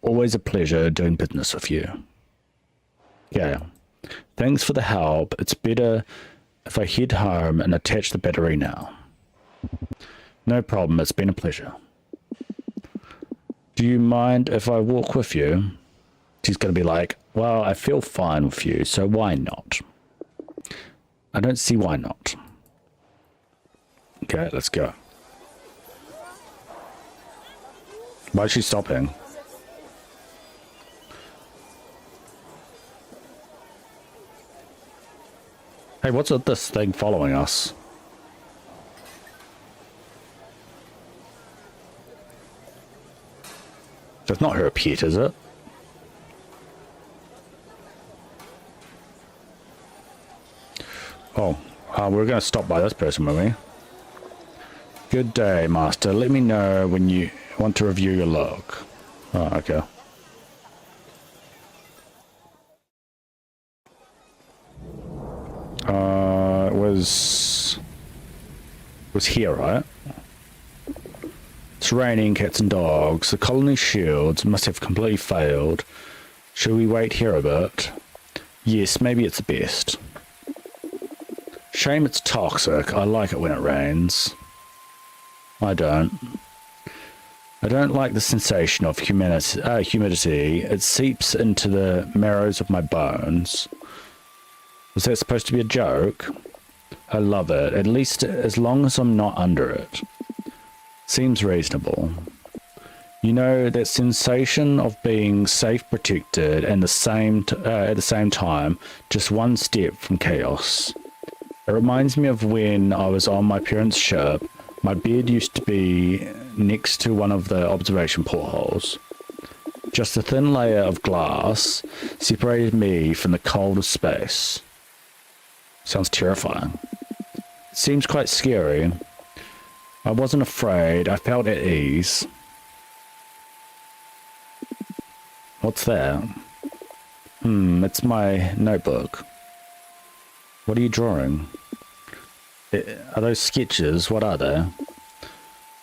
Always a pleasure doing business with you. Yeah. Thanks for the help. It's better if I head home and attach the battery now. No problem, it's been a pleasure. Do you mind if I walk with you? She's going to be like, well, I feel fine with you, so why not? I don't see why not. Okay, let's go. Why is she stopping? Hey, what's with this thing following us? That's not her pet, is it? Oh, we're going to stop by this person, won't we? Good day, Master. Let me know when you want to review your log. Oh, okay. It was here, right? It's raining cats and dogs. The colony shields must have completely failed. Should we wait here a bit? Yes, maybe it's best. Shame it's toxic. I like it when it rains. I don't. I don't like the sensation of humidity. It seeps into the marrows of my bones. Was that supposed to be a joke? I love it, at least as long as I'm not under it. Seems reasonable. You know, that sensation of being safe, protected, and at the same time, just one step from chaos. It reminds me of when I was on my parents' ship. My bed used to be next to one of the observation portholes. Just a thin layer of glass separated me from the cold of space. Sounds terrifying. It seems quite scary. I wasn't afraid. I felt at ease. What's that? It's my notebook. What are you drawing? Are those sketches? What are they?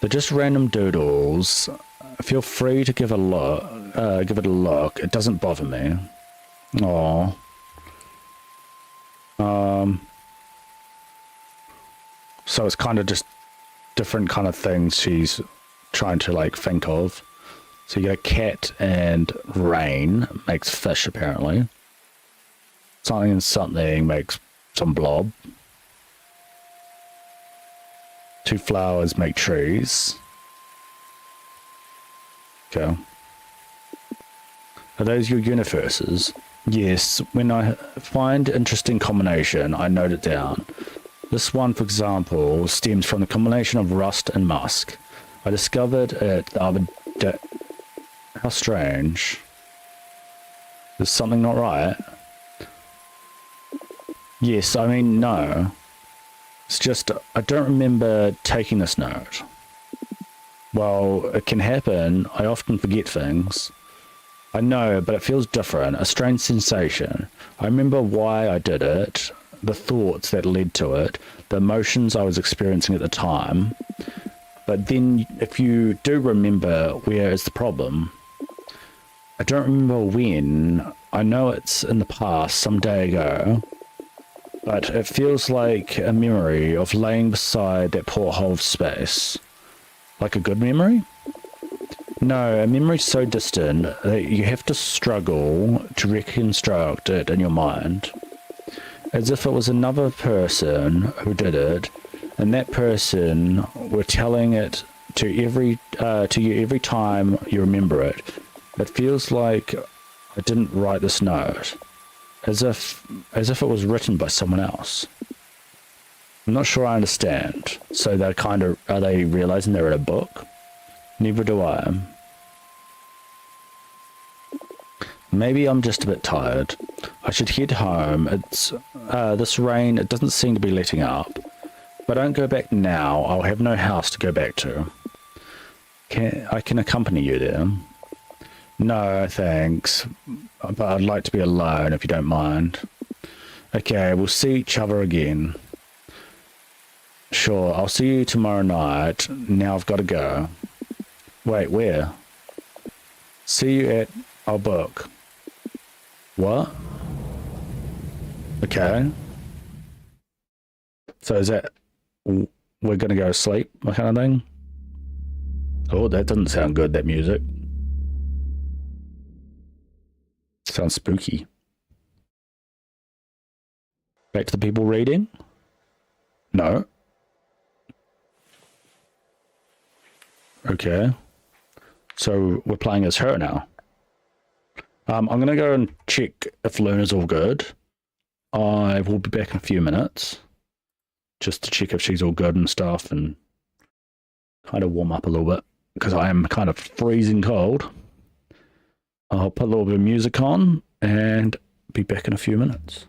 They're just random doodles. Feel free to give a look. Give it a look. It doesn't bother me. Aww. So it's kind of just different kind of things she's trying to like think of. So you get a cat and rain makes fish apparently. Something and something makes some blob. Two flowers make trees. Okay. Are those your universes? Yes, when I find interesting combination, I note it down. This one, for example, stems from the combination of rust and musk. I discovered it the other day. How strange. There's something not right. Yes, I mean, no. It's just, I don't remember taking this note. Well, it can happen. I often forget things. I know, but it feels different. A strange sensation. I remember why I did it, the thoughts that led to it, the emotions I was experiencing at the time. But then, if you do remember, where is the problem? I don't remember when. I know it's in the past, some day ago. But it feels like a memory of laying beside that porthole of space. Like a good memory? No, a memory so distant that you have to struggle to reconstruct it in your mind. As if it was another person who did it, and that person were telling it to you every time you remember it. It feels like I didn't write this note. As if it was written by someone else. I'm not sure I understand. So they're are they realizing they're in a book? Neither do I. Maybe I'm just a bit tired. I should head home. It's this rain, it doesn't seem to be letting up. If I don't go back now, I'll have no house to go back to. I can accompany you there. No, thanks. But I'd like to be alone if you don't mind. Okay, we'll see each other again. Sure, I'll see you tomorrow night. Now I've got to go. Wait, where? See you at our book. What? Okay. So is that we're gonna go to sleep, that kind of thing? Oh, that doesn't sound good, that music. Sounds spooky. Back to the people reading? No. Okay. So we're playing as her now. I'm going to go and check if Luna's all good. I will be back in a few minutes. Just to check if she's all good and stuff and kind of warm up a little bit. Because I am kind of freezing cold. I'll put a little bit of music on and be back in a few minutes.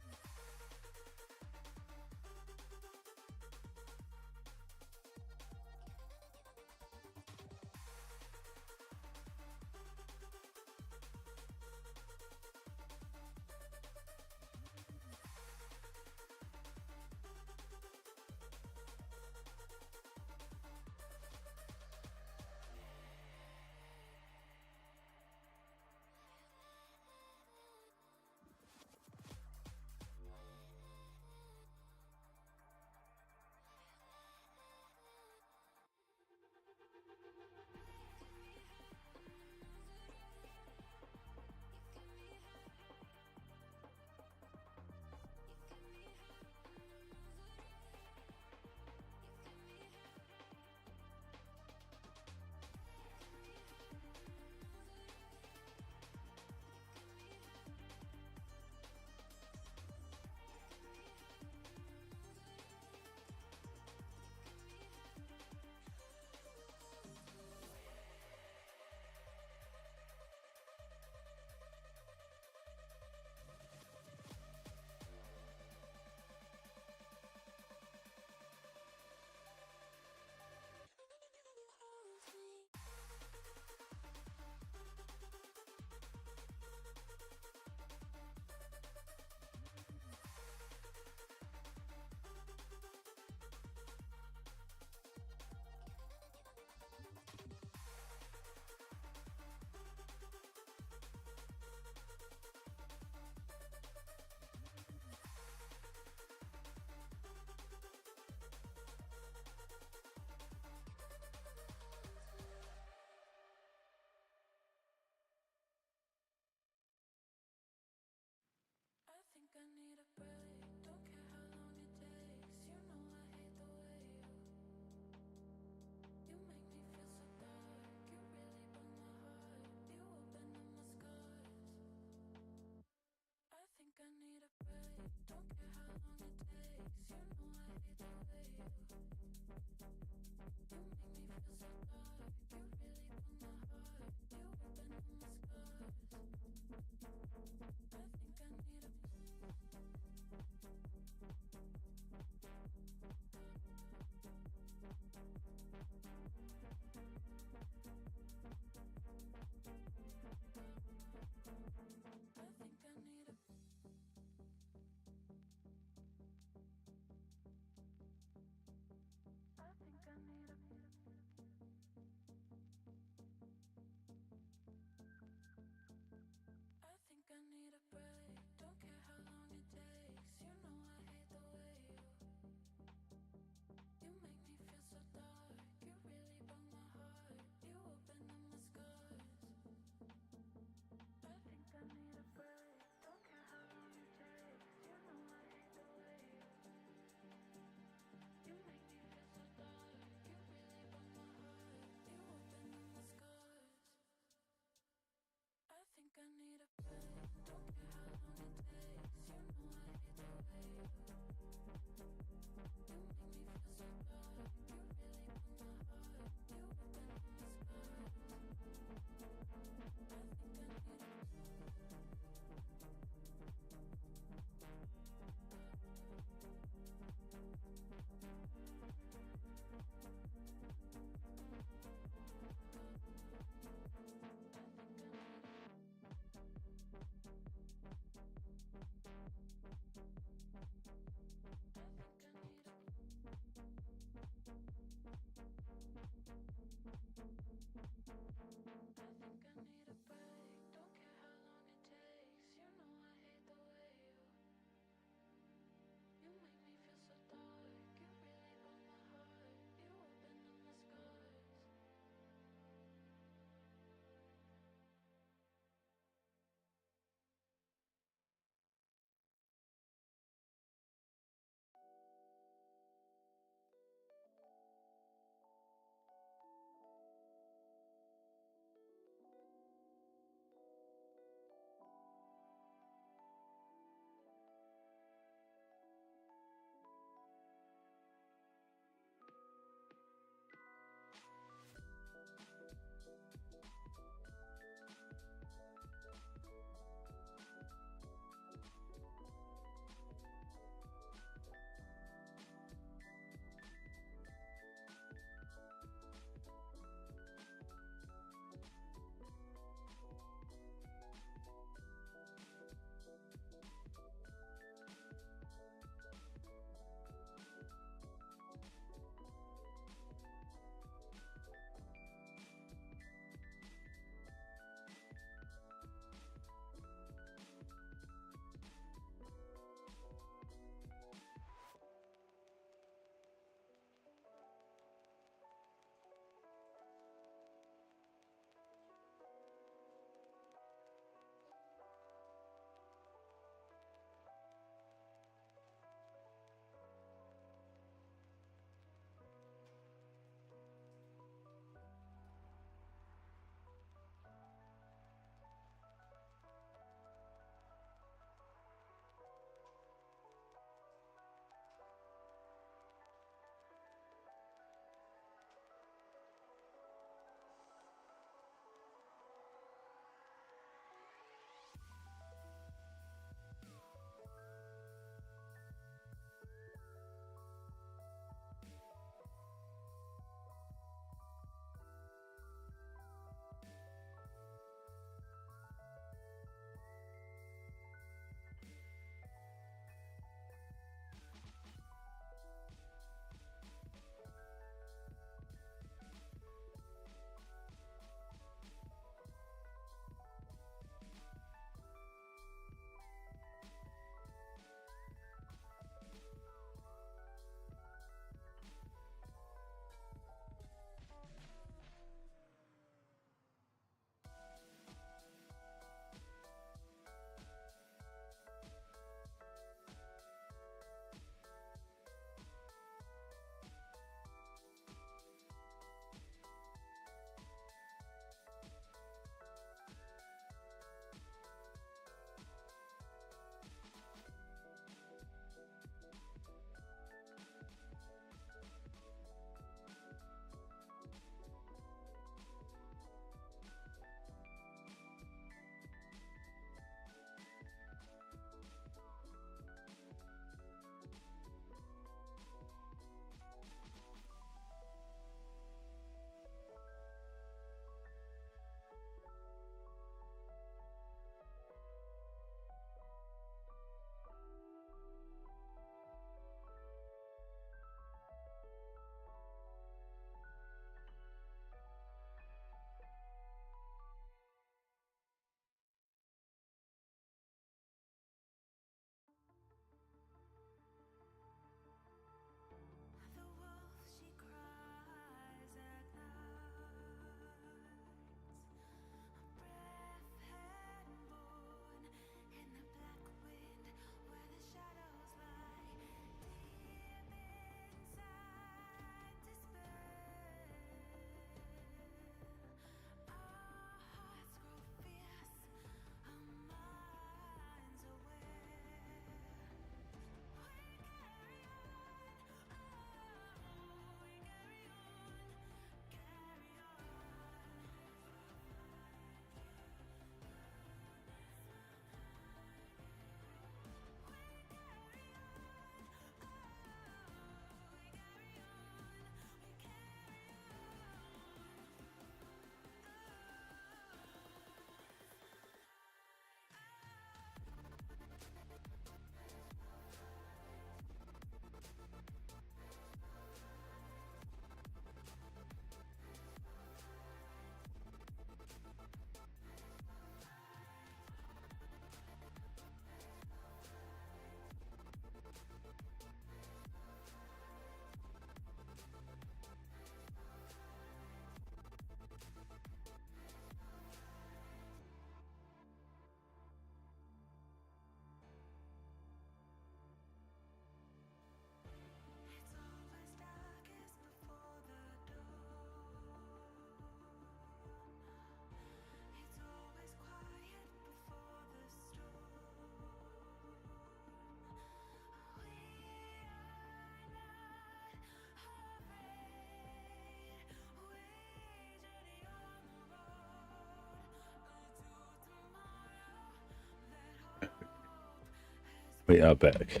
we are back.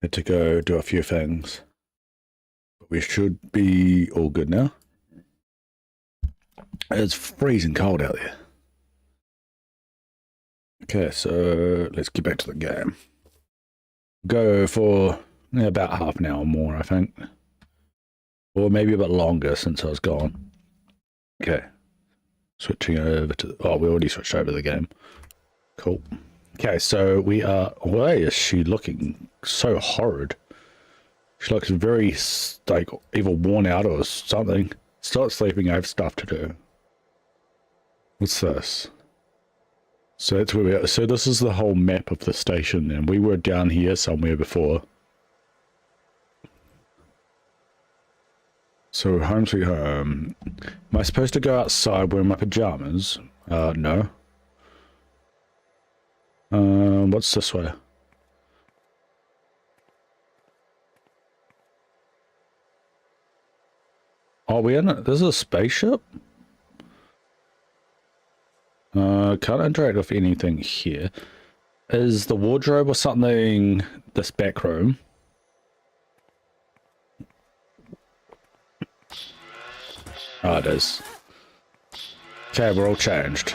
Had to go do a few things. But we should be all good now. It's freezing cold out there. Okay, so let's get back to the game. Go for about half an hour more, I think. Or maybe a bit longer since I was gone. Okay. Switching over to... Oh, we already switched over the game. Cool. Okay, so we are... Why is she looking so horrid? She looks very, like, either worn out or something. Start sleeping, I have stuff to do. What's this? So that's where we are. So this is the whole map of the station, and we were down here somewhere before. So home sweet home. Am I supposed to go outside wearing my pajamas? No. What's this way? Oh, we in it? This is a spaceship? Can't interact with anything here. Is the wardrobe or something this back room? Oh, it is. Okay, we're all changed.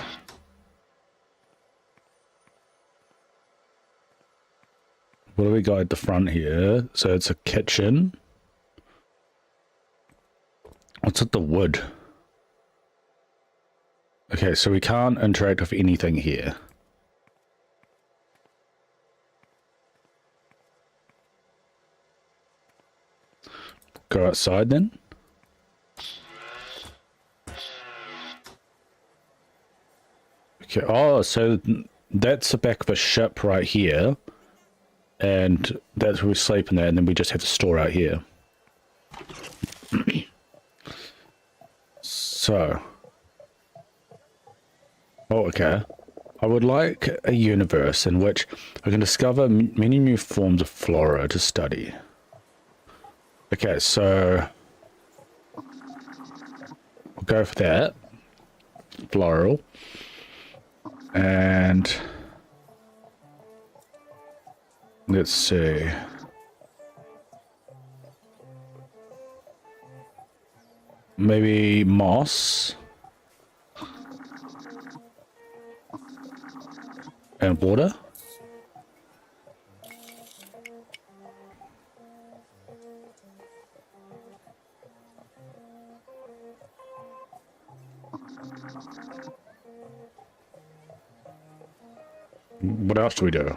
What do we got at the front here? So it's a kitchen. What's at the wood? Okay, so we can't interact with anything here. Go outside then. Okay, oh, so that's the back of a ship right here. And that's where we sleep in there, and then we just have to store out here. So... Oh, okay. I would like a universe in which I can discover many new forms of flora to study. Okay, so... I'll go for that. Floral. And... Let's see. Maybe moss. And water. What else do we do?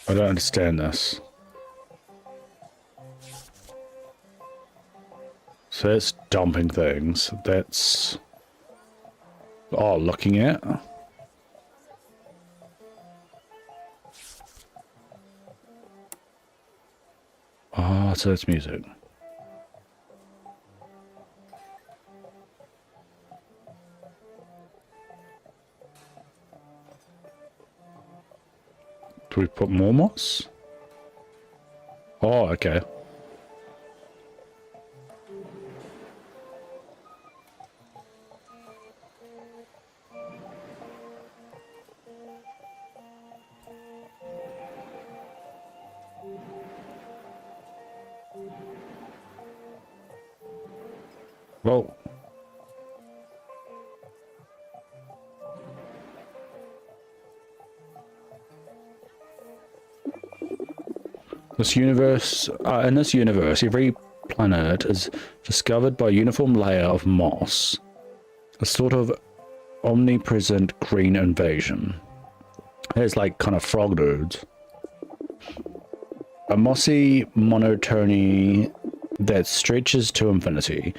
I don't understand this. So that's dumping things. That's... Oh, looking at? Oh, so it's music. Do we put more moss? Oh, okay. Well, this universe, in this universe, every planet is discovered by a uniform layer of moss, a sort of omnipresent green invasion. There's like kind of frog dudes. A mossy monotony that stretches to infinity,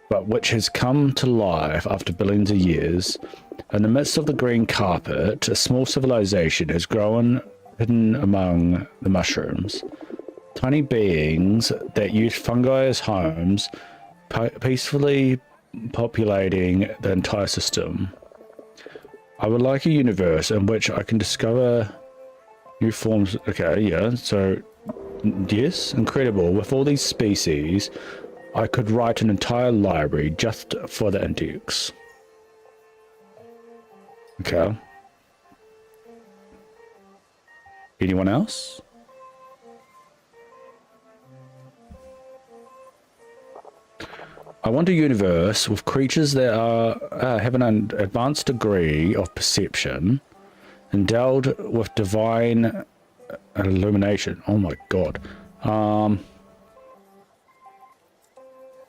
but which has come to life after billions of years. In the midst of the green carpet, a small civilization has grown hidden among the mushrooms. Tiny beings that use fungi as homes, peacefully populating the entire system. I would like a universe in which I can discover new forms. Okay, yeah, so yes, incredible. With all these species, I could write an entire library just for the index. Okay. Anyone else? I want a universe with creatures that have an advanced degree of perception, endowed with divine illumination. Oh my god.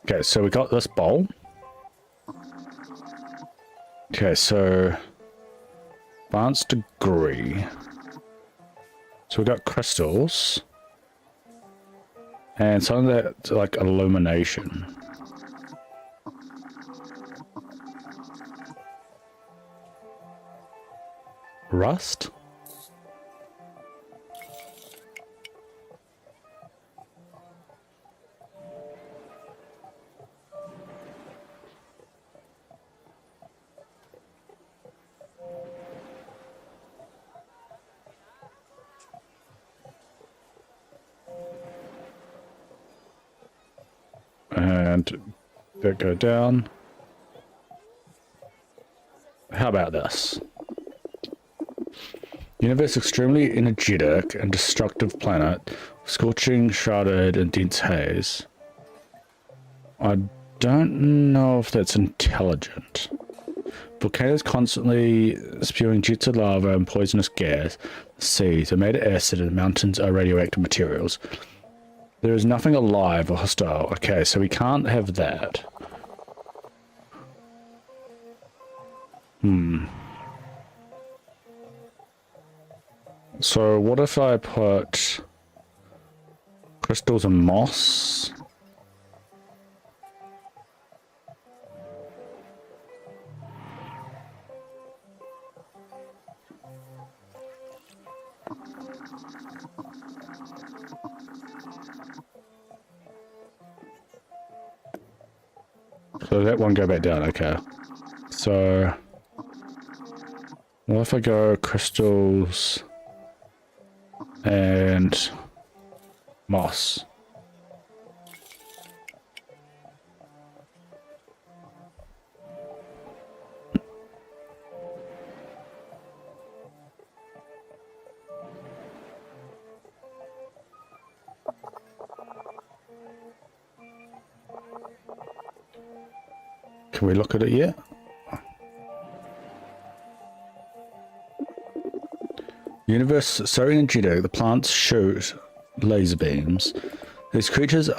Okay, so we got this bowl. Okay, so advanced degree. So we got crystals. And some of that, like, illumination. Rust? And that go down. How about this? Universe extremely energetic and destructive planet, scorching, shrouded in dense haze. I don't know if that's intelligent. Volcanoes constantly spewing jets of lava and poisonous gas. The seas are made of acid and the mountains are radioactive materials. There is nothing alive or hostile. Okay, so we can't have that. So what if I put crystals and moss? So that one go back down, okay. So what if I go crystals and moss? Can we look at it yet? Universe so energetic, the plants shoot laser beams. These creatures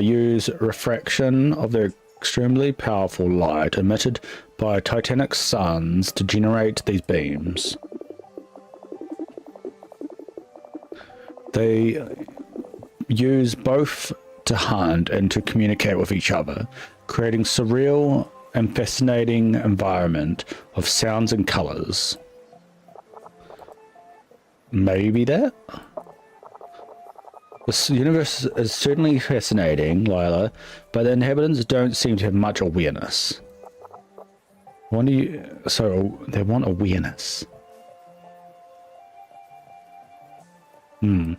use refraction of their extremely powerful light emitted by titanic suns to generate these beams. They use both to hunt and to communicate with each other, creating surreal and fascinating environment of sounds and colors. Maybe that? This universe is certainly fascinating, Lila, but the inhabitants don't seem to have much awareness. So they want awareness. What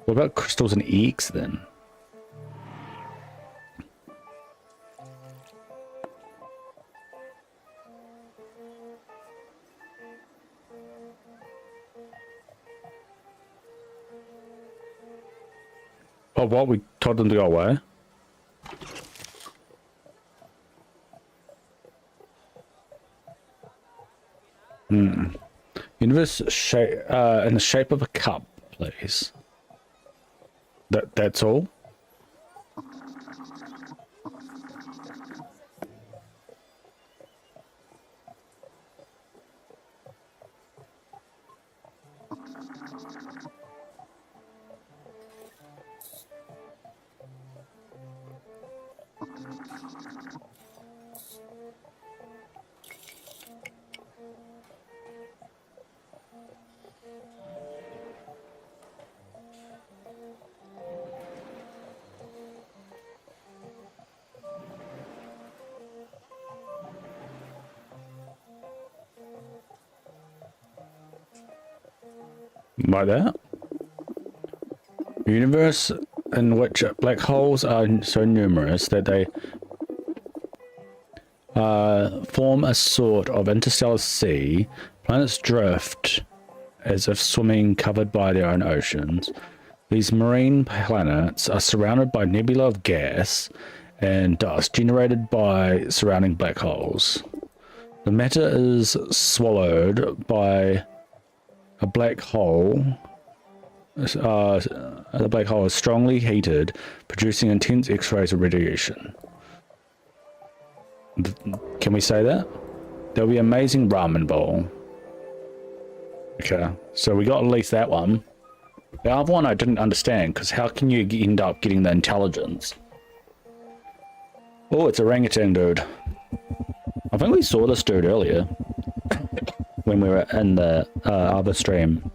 about crystals and eggs then? Oh, what? We told them to go away? Universe shape in the shape of a cup, please. That's all? Like that? Universe in which black holes are so numerous that they form a sort of interstellar sea. Planets drift as if swimming covered by their own oceans. These marine planets are surrounded by nebula of gas and dust generated by surrounding black holes. The matter is swallowed by a black hole. The black hole is strongly heated, producing intense X-rays of radiation. Can we say that? There'll be amazing ramen bowl. Okay, so we got at least that one. The other one I didn't understand, because how can you end up getting the intelligence? Oh, it's orangutan dude. I think we saw this dude earlier when we were in the other stream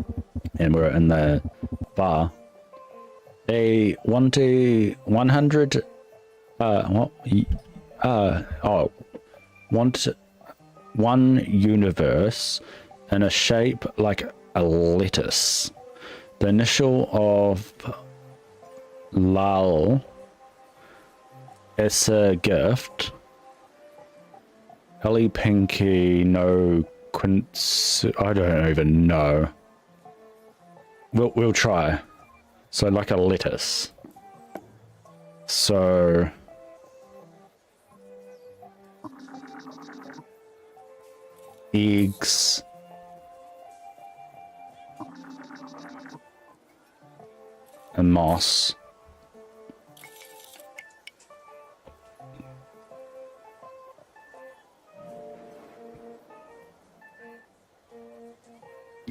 and we were in the bar. A 1 to 100 one universe in a shape like a lettuce. The initial of Lal as a gift. Ellie Pinky, no Quince. I don't even know. We'll try. So like a lettuce. So eggs. And moss.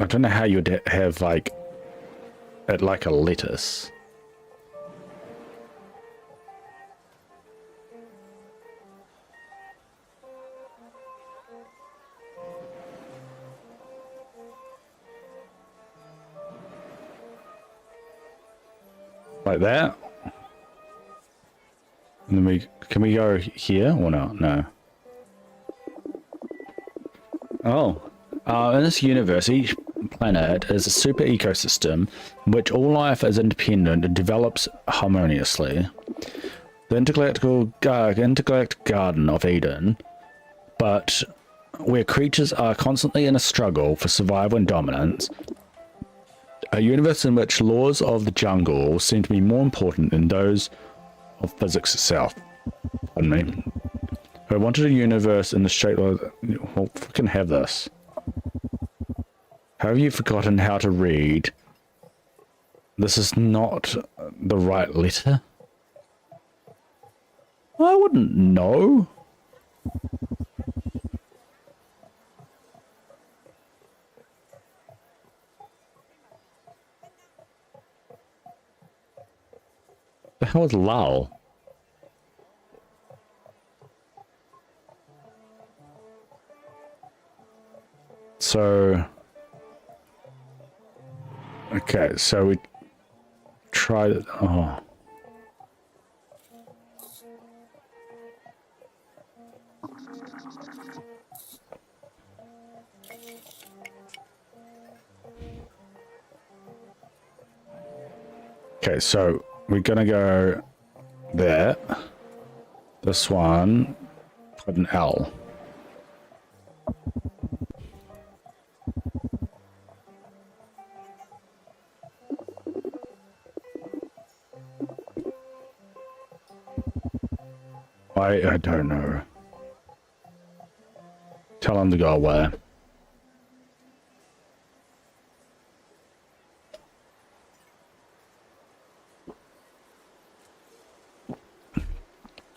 I don't know how you'd have like it like a lettuce. Like that. And then can we go here or not? No. Oh. In this universe, each planet is a super ecosystem in which all life is independent and develops harmoniously. The intergalactic Garden of Eden, but where creatures are constantly in a struggle for survival and dominance. A universe in which laws of the jungle seem to be more important than those of physics itself. Pardon me. I wanted a universe in the shape of... Well, fucking have this. Have you forgotten how to read? This is not the right letter? I wouldn't know. The hell is Lal? So... Okay, so we tried it. Oh. Okay, so we're gonna go there. This one, put an L. I don't know. Tell him to go away.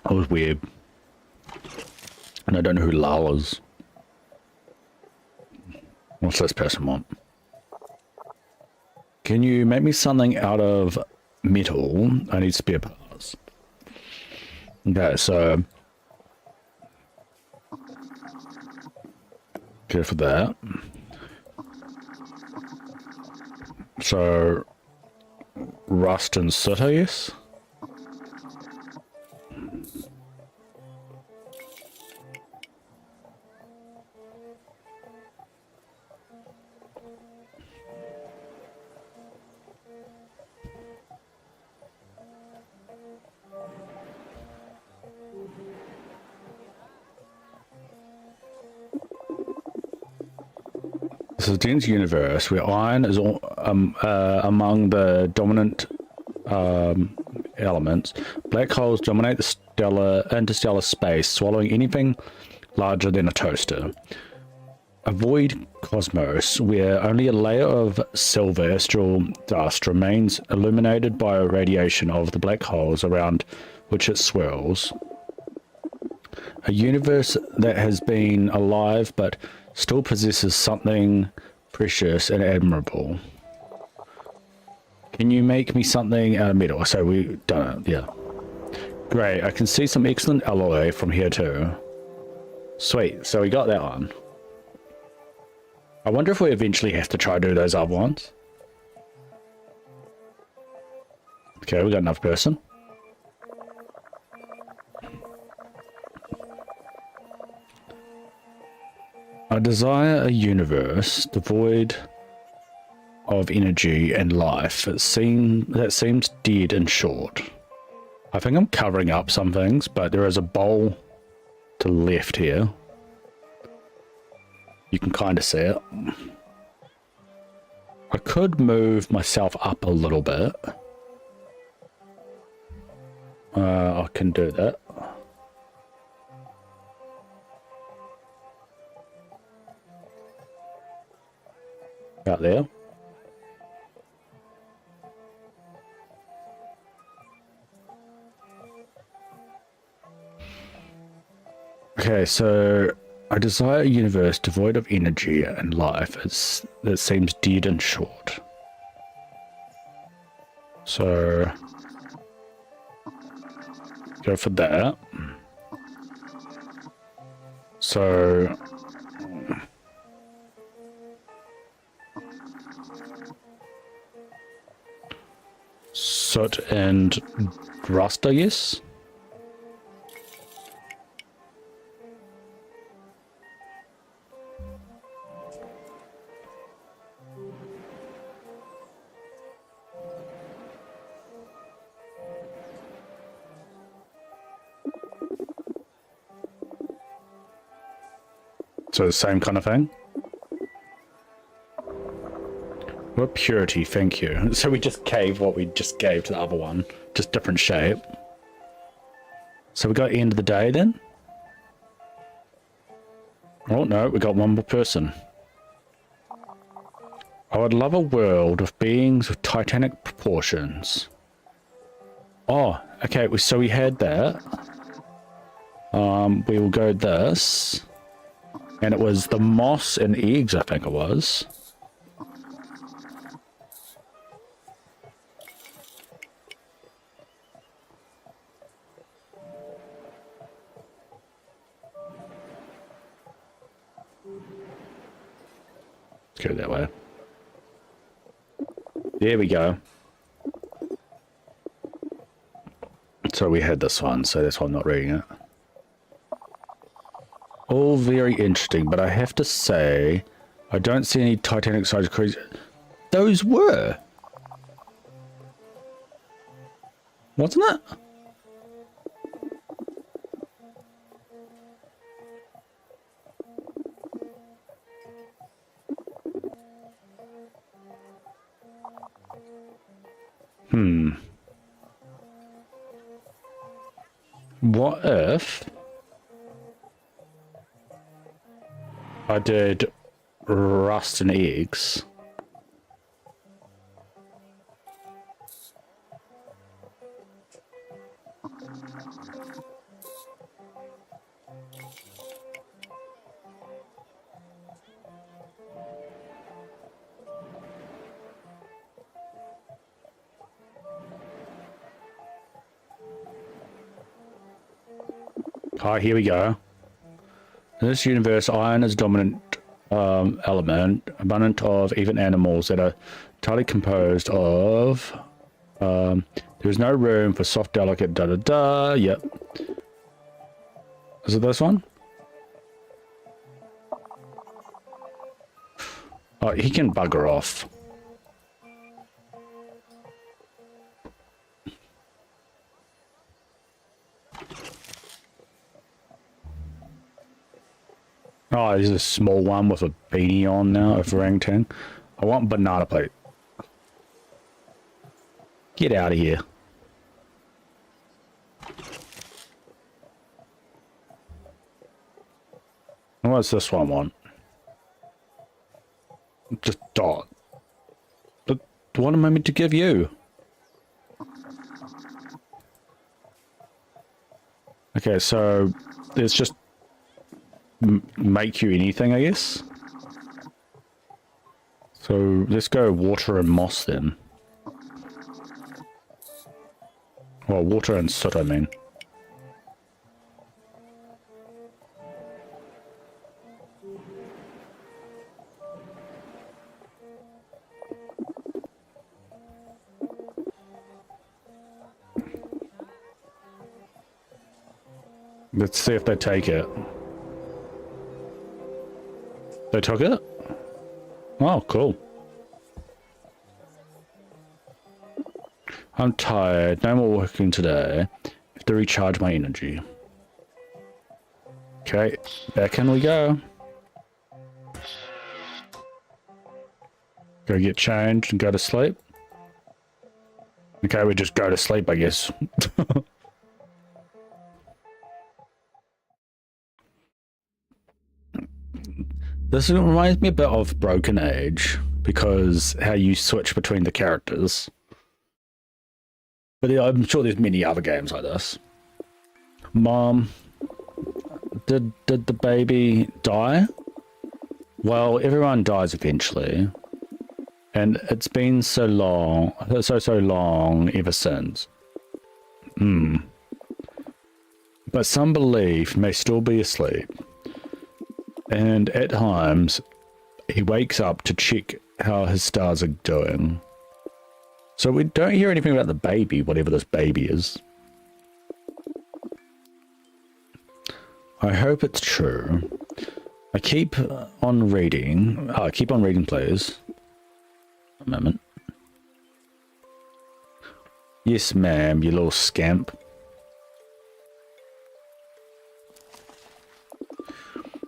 That was weird. And I don't know who Lal is. What's this person want? Can you make me something out of metal? I need spare parts. Okay, so... Go for that. So... Rust and soot, I guess? This is a dense universe where iron is among the dominant elements. Black holes dominate the interstellar space, swallowing anything larger than a toaster. A void cosmos where only a layer of silver astral dust remains illuminated by a radiation of the black holes around which it swirls. A universe that has been alive but still possesses something precious and admirable. Can you make me something out of metal? So we've done it, yeah. Great, I can see some excellent alloy from here too. Sweet, so we got that one. I wonder if we eventually have to try to do those other ones. Okay, we got another person. I desire a universe devoid of energy and life that seems dead and short. I think I'm covering up some things, but there is a bowl to the left here. You can kind of see it. I could move myself up a little bit. I can do that. Out there. Okay, so I desire a universe devoid of energy and life that seems dead and short. So go for that. So soot and rust, I guess. So the same kind of thing. What purity, thank you. So we just gave what we just gave to the other one, just different shape. So we got end of the day then? Oh no, we got one more person. I would love a world of beings with titanic proportions. Oh, okay, so we had that. We will go this. And it was the moss and eggs, I think it was. Let's go that way. There we go. So we had this one, so that's why I'm not reading it. All very interesting, but I have to say, I don't see any Titanic-sized creatures. Those were. Wasn't it? What if I did rust and eggs? Oh, here we go. In this universe, iron is dominant element, abundant of even animals that are entirely composed of. There is no room for soft, delicate, da-da-da. Yep. Is it this one? Oh, he can bugger off. Oh, there's a small one with a beanie on now, of orangutan. I want banana plate. Get out of here. What's this one want? Just dot. But what am I meant to give you? Okay, so it's just make you anything, I guess. So let's go water and moss then. Well, water and soot, I mean. Let's see if they take it. They took it? Oh, cool. I'm tired. No more working today. I have to recharge my energy. Okay, back in we go. Go get changed and go to sleep. Okay, we just go to sleep, I guess. This reminds me a bit of Broken Age, because how you switch between the characters. But yeah, I'm sure there's many other games like this. Mom, did the baby die? Well, everyone dies eventually. And it's been so long ever since. But some belief may still be asleep. And at times, he wakes up to check how his stars are doing. So we don't hear anything about the baby, whatever this baby is. I hope it's true. I keep on reading. Keep on reading, please. A moment. Yes, ma'am, you little scamp.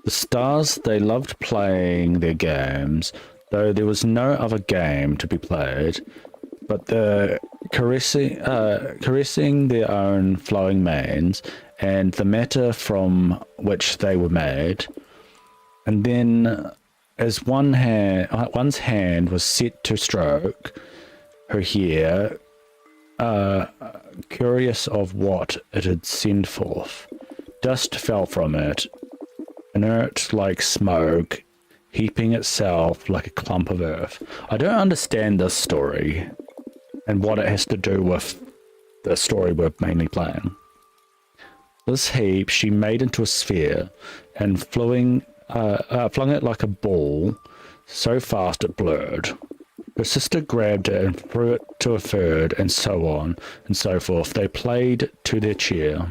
The stars, they loved playing their games, though there was no other game to be played, but the caressing their own flowing manes and the matter from which they were made. And then, as one's hand was set to stroke her hair, curious of what it had sent forth, dust fell from it, inert like smoke, heaping itself like a clump of earth. I don't understand this story and what it has to do with the story we're mainly playing. This heap she made into a sphere and flung it like a ball so fast it blurred. Her sister grabbed it and threw it to a third, and so on and so forth. They played to their cheer.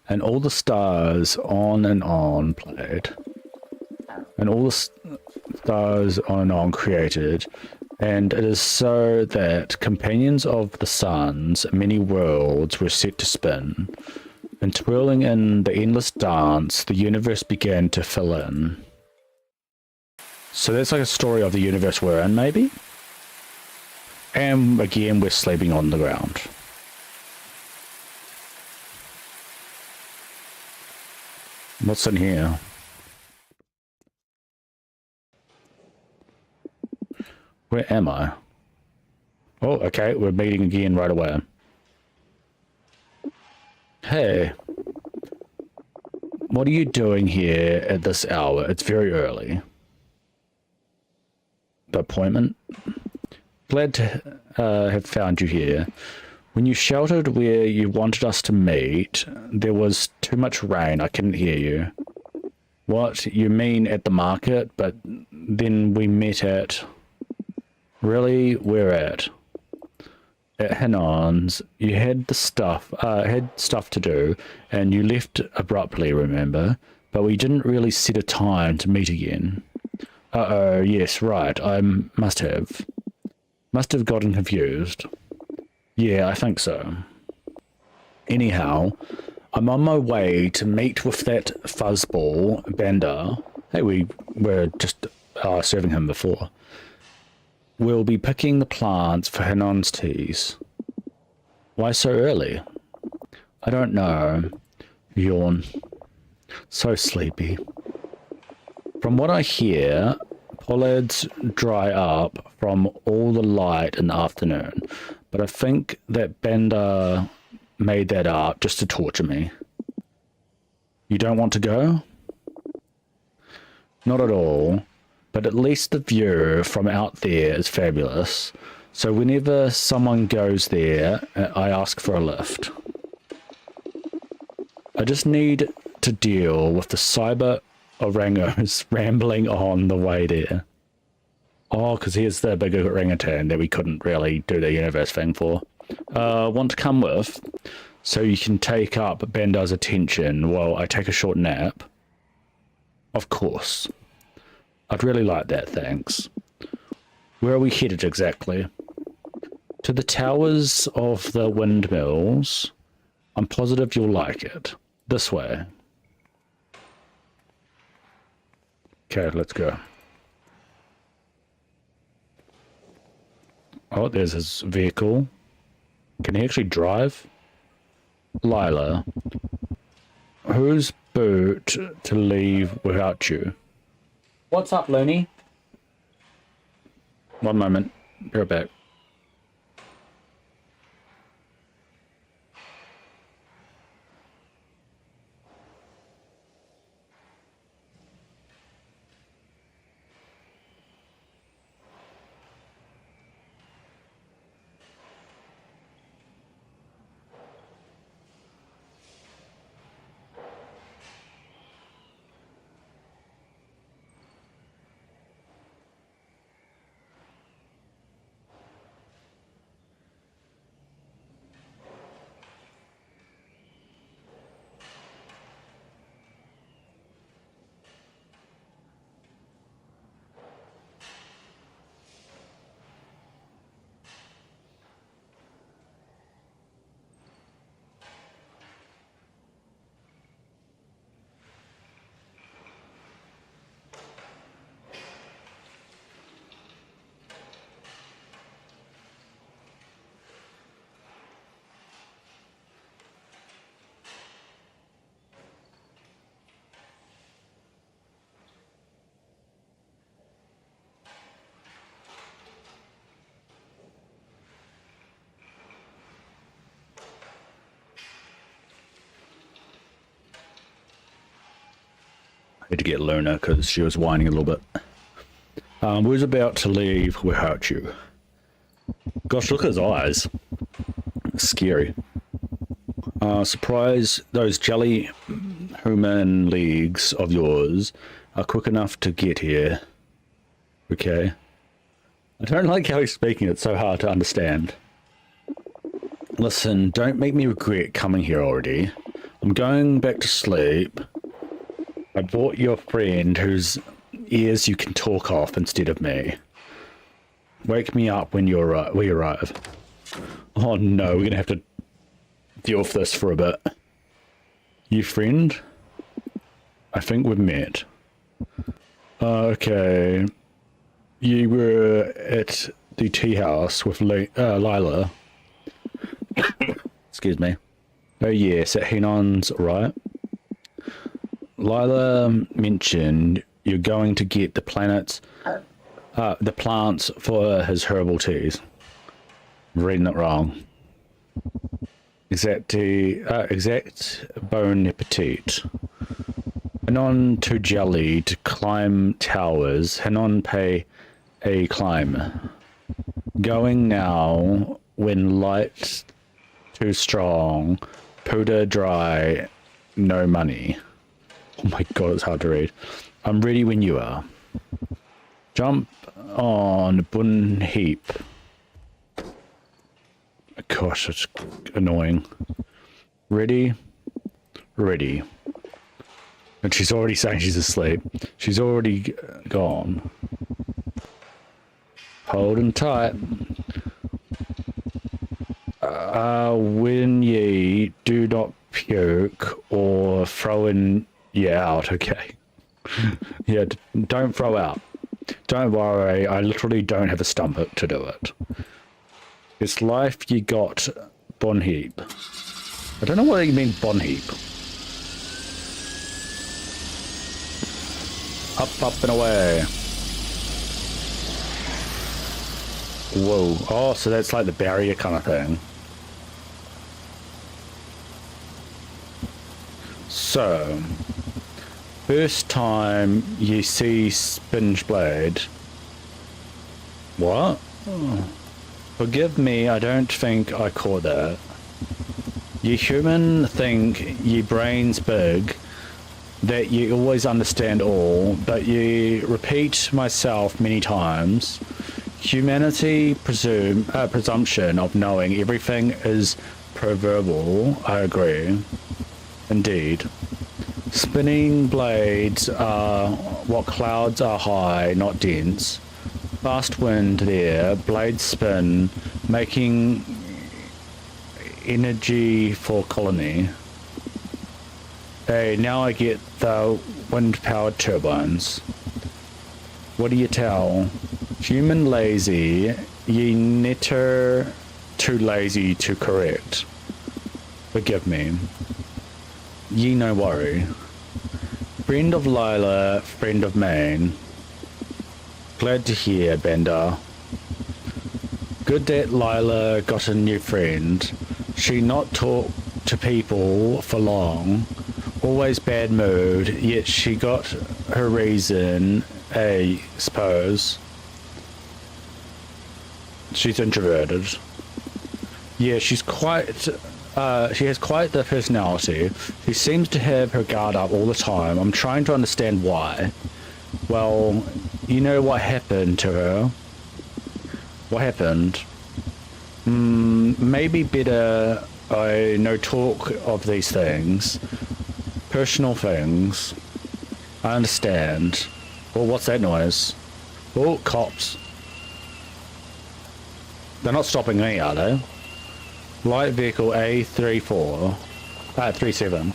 And all the stars on and on played. And all the stars on and on created. And it is so that companions of the sun's many worlds were set to spin. And twirling in the endless dance, the universe began to fill in. So that's like a story of the universe we're in, maybe? And again, we're sleeping on the ground. What's in here? Where am I? Oh, okay, we're meeting again right away. Hey. What are you doing here at this hour? It's very early. The appointment? Glad to have found you here. When you shouted where you wanted us to meet, there was too much rain. I couldn't hear you. What? You mean at the market? But then we met at... Really? Where at? At Hanon's. You had stuff to do, and you left abruptly, remember? But we didn't really set a time to meet again. Uh-oh, yes, right. I must have gotten confused. Yeah, I think so. Anyhow, I'm on my way to meet with that fuzzball, Bender. Hey, we were just serving him before. We'll be picking the plants for Hanon's teas. Why so early? I don't know. Yawn. So sleepy. From what I hear, pollards dry up from all the light in the afternoon, but I think that Bender made that up just to torture me. You don't want to go? Not at all, but at least the view from out there is fabulous, so whenever someone goes there, I ask for a lift. I just need to deal with the cyber orangos rambling on the way there. Oh, because here's the big orangutan that we couldn't really do the universe thing for. Want to come with, so you can take up Bender's attention while I take a short nap? Of course. I'd really like that, thanks. Where are we headed exactly? To the towers of the windmills. I'm positive you'll like it. This way. Okay, let's go. Oh, there's his vehicle. Can he actually drive? Lila. Whose boot to leave without you? What's up, Looney? One moment. Be right back. I had to get Luna because she was whining a little bit. We was about to leave without you. Gosh, look at his eyes. Scary. Surprise, those jelly human legs of yours are quick enough to get here. Okay. I don't like how he's speaking, it's so hard to understand. Listen, don't make me regret coming here already. I'm going back to sleep. I brought your friend whose ears you can talk off instead of me. Wake me up when we arrive. Oh no, we're gonna have to deal with this for a bit. You friend? I think we've met. Okay. You were at the tea house with Lila. Excuse me. Oh yes, at Henon's, right? Lila mentioned you're going to get the plants for his herbal teas. I'm reading it wrong. Exact bon appetit. Hanon to jelly to climb towers. Hanon pay a climb. Going now when light too strong. Puda dry. No money. Oh my god, it's hard to read. I'm ready when you are. Jump on bun heap. Gosh, it's annoying. Ready? Ready. And she's already saying she's asleep. She's already gone. Holding tight. When ye do not puke or throwing you out, okay? Yeah, don't throw out. Don't worry, I literally don't have a stomach to do it. It's life you got, Bon Heap. I don't know what you mean, Bon Heap. Up, up and away. Whoa. Oh, so that's like the barrier kind of thing. So, first time you see Spingeblade. What? Oh. Forgive me, I don't think I caught that. You human think your brain's big, that you always understand all, but you repeat myself many times. Humanity presumption of knowing everything is proverbial, I agree. Indeed. Spinning blades are what clouds are high, not dense. Fast wind there, blades spin, making energy for colony. Hey, now I get the wind-powered turbines. What do you tell? Human lazy, ye netter too lazy to correct. Forgive me. Ye no worry. Friend of Lila, friend of Maine. Glad to hear, Bender. Good that Lila got a new friend. She not talk to people for long. Always bad mood, yet she got her reason, I suppose. She's introverted. Yeah, she's quite... she has quite the personality. She seems to have her guard up all the time. I'm trying to understand why. Well, you know what happened to her? What happened? Maybe better I no talk of these things. Personal things. I understand. Well, what's that noise? Oh, cops. They're not stopping me, are they? Light vehicle A37.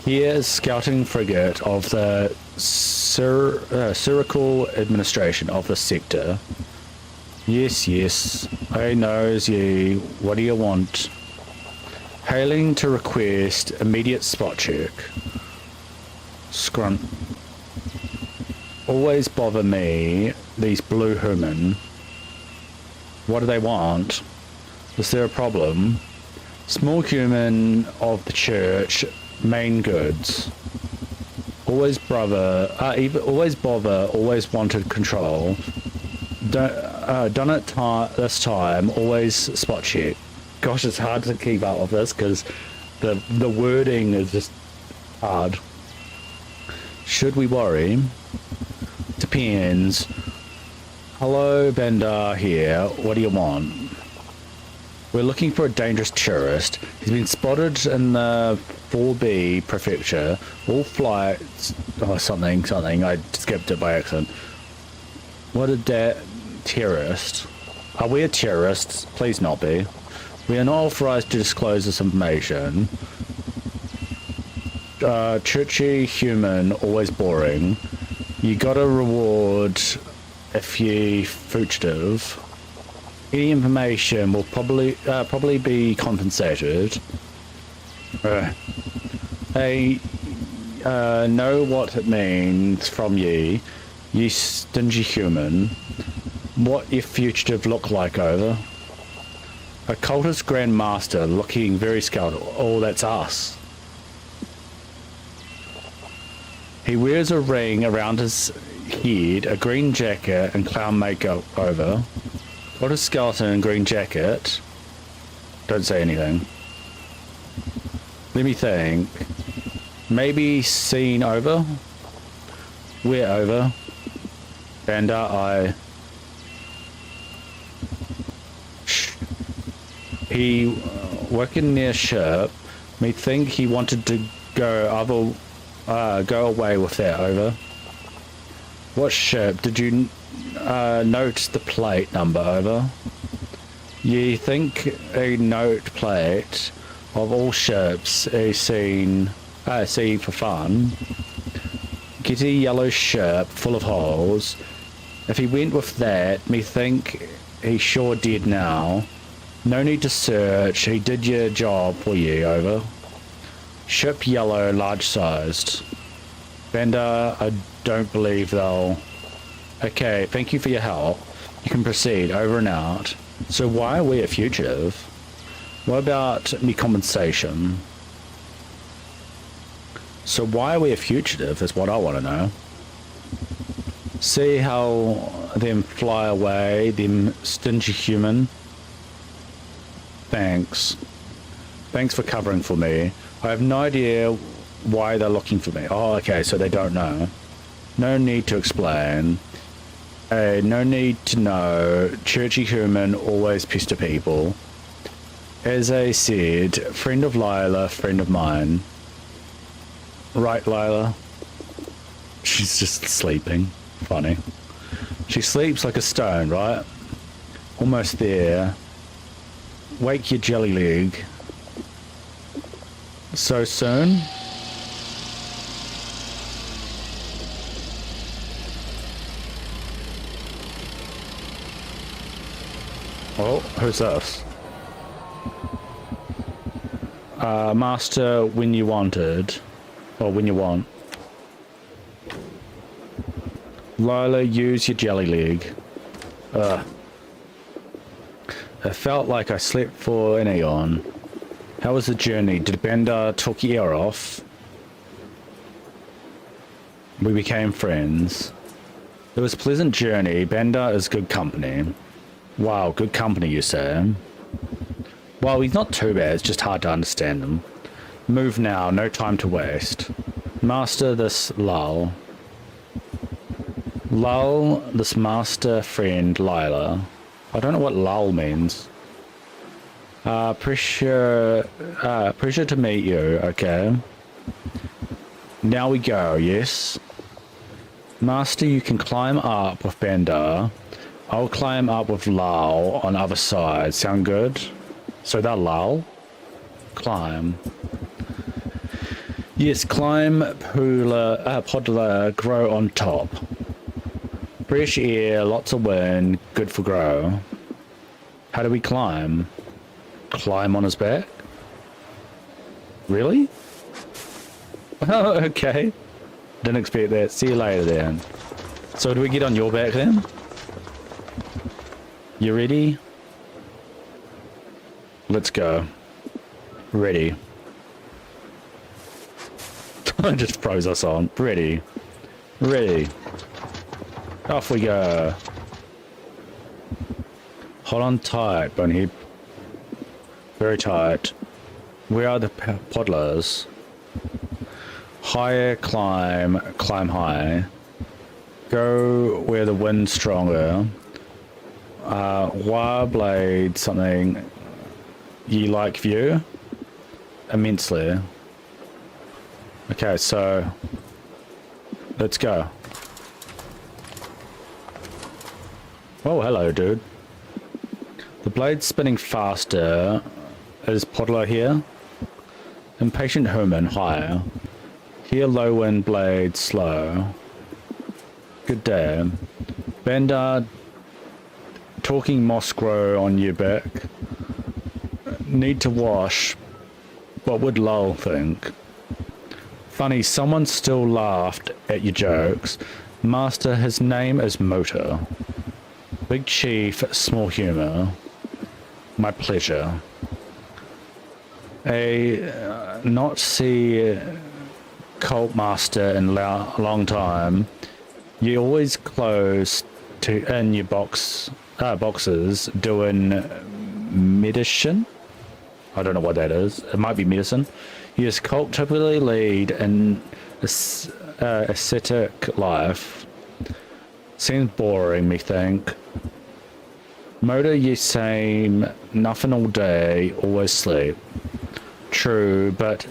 Here's scouting frigate of the Circle Administration of the sector. Yes, yes, I knows ye. What do you want? Hailing to request immediate spot check. Scrunt. Always bother me, these blue human. What do they want? Is there a problem? Small human of the church, main goods. Always always bother, always wanted control. Done it this time, always spot check. Gosh, it's hard to keep up with this because the wording is just hard. Should we worry? Depends. Hello, Bender here. What do you want? We're looking for a dangerous tourist. He's been spotted in the 4B prefecture. All flights... Oh, something. I skipped it by accident. What a terrorist. Are we a terrorist? Please not be. We are not authorized to disclose this information. Churchy human, always boring. You got a reward if you fugitive. Any information will probably be compensated. Hey, know what it means from ye, you stingy human. What your fugitive look like over? A cultist grandmaster looking very skeletal. Oh, that's us. He wears a ring around his head, a green jacket and clown makeup over. What a skeleton and green jacket. Don't say anything. Let me think. Maybe seen over? We're over. Bender, I... Shh. He working near ship. Me think he wanted to go away with that, over. What ship? Did you note the plate number, over? You think a note plate of all ships he's seen, see for fun. Get a yellow ship full of holes. If he went with that, me think he's sure dead now. No need to search, he did your job for you, over. Ship yellow, large sized. Bender, I don't believe they'll... Okay, thank you for your help. You can proceed, over and out. So why are we a fugitive? What about me compensation? So why are we a fugitive is what I want to know. See how them fly away, them stingy human. Thanks. Thanks for covering for me. I have no idea why they're looking for me. Oh, okay, so they don't know. No need to explain. No need to know. Churchy human always pester people. As I said, friend of Lila, friend of mine. Right, Lila? She's just sleeping. Funny. She sleeps like a stone, right? Almost there. Wake your jelly leg. So soon? Oh, who's this? Master, when you wanted. Or when you want. Lola, use your jelly leg. It felt like I slept for an eon. How was the journey? Did Bender talk your ear off? We became friends. It was a pleasant journey. Bender is good company. Wow, good company, you say? Well, he's not too bad. It's just hard to understand him. Move now. No time to waste. Master this lull. Lull this master friend Lila. I don't know what lull means. Pressure to meet you, okay. Now we go, yes. Master, you can climb up with Bender. I'll climb up with Lull on other side. Sound good? So that Lull? Climb. Yes, climb, podler, grow on top. Fresh air, lots of wind, good for grow. How do we climb? Climb on his back? Really? Oh, okay. Didn't expect that. See you later then. So do we get on your back then? You ready? Let's go. Ready. I just froze us on. Ready. Ready. Off we go. Hold on tight, Bonehead. Very tight. Where are the podlers? Higher climb, climb high. Go where the wind's stronger. Wire blade, something you like view? Immensely. Okay, so let's go. Oh, hello, dude. The blade's spinning faster. Is Podler here? Impatient Herman, higher. Here, low wind blade, slow. Good day. Bender, talking moss grow on your back. Need to wash. What would Lowell think? Funny, someone still laughed at your jokes. Master, his name is Motor. Big Chief, small humor. My pleasure. A not see cult master in a long time. You always close to in your boxes doing medicine. I don't know what that is. It might be medicine. Yes, cult typically lead an ascetic life. Seems boring, me think. Motor, you same, nothing all day, always sleep. True, but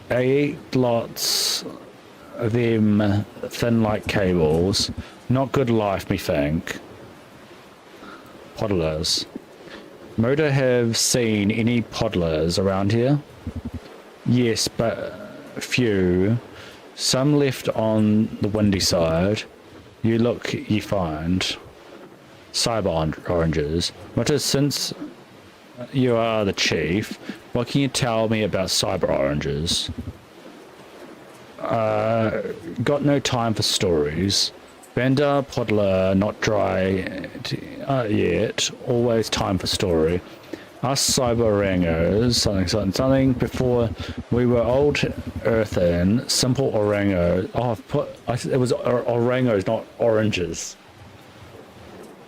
I eat lots of them thin like cables. Not good life, me think. Podlers. Moda have seen any podlers around here? Yes, but few. Some left on the windy side. You look, you find. Cyber oranges. Moda, since you are the chief, what can you tell me about cyber oranges? Got no time for stories. Bender, Podler, not dry yet. Always time for story. Us cyber something before we were old earthen, simple orango. Oh, it was orangos, not oranges.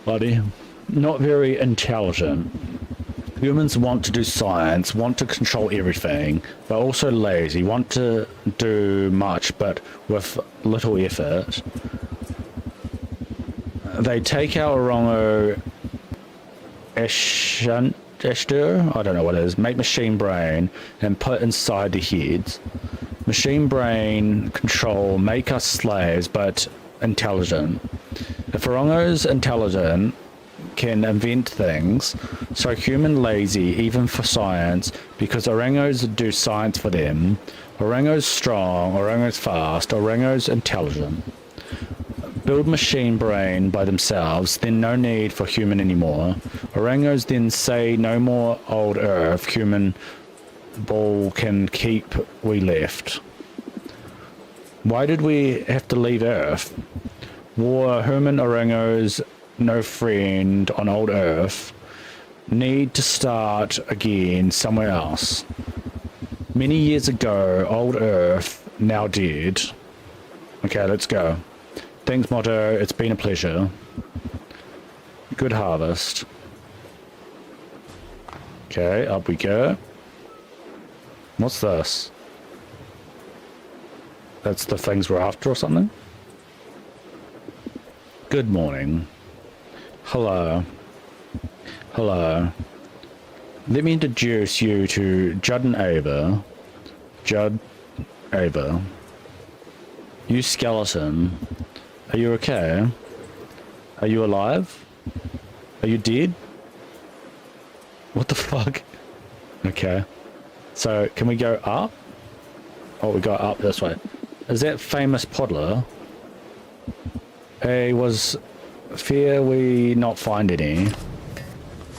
Buddy. Not very intelligent. Humans want to do science, want to control everything, but also lazy, want to do much, but with little effort. They take our Orongo Eshter, I don't know what it is, make machine brain and put inside the heads. Machine brain control make us slaves, but intelligent. If Orongo's intelligent, can invent things, so human lazy even for science, because Orangos do science for them. Orangos strong, Orangos fast, Orangos intelligent. Build machine brain by themselves, then no need for human anymore. Orangos then say no more old earth, human ball can keep we left. Why did we have to leave earth? War, human Orangos no friend on old earth, need to start again somewhere else. Many years ago, old earth, now dead. Okay, let's go. Thanks, Motto, it's been a pleasure. Good harvest. Okay, up we go. What's this? That's the things we're after or something? Good morning. Hello. Hello. Let me introduce you to Judd and Ava. Judd, Ava. You skeleton. Are you okay? Are you alive? Are you dead? What the fuck? Okay. So, can we go up? Oh, we go up this way. Is that famous Podler? Hey, was fear we not find any.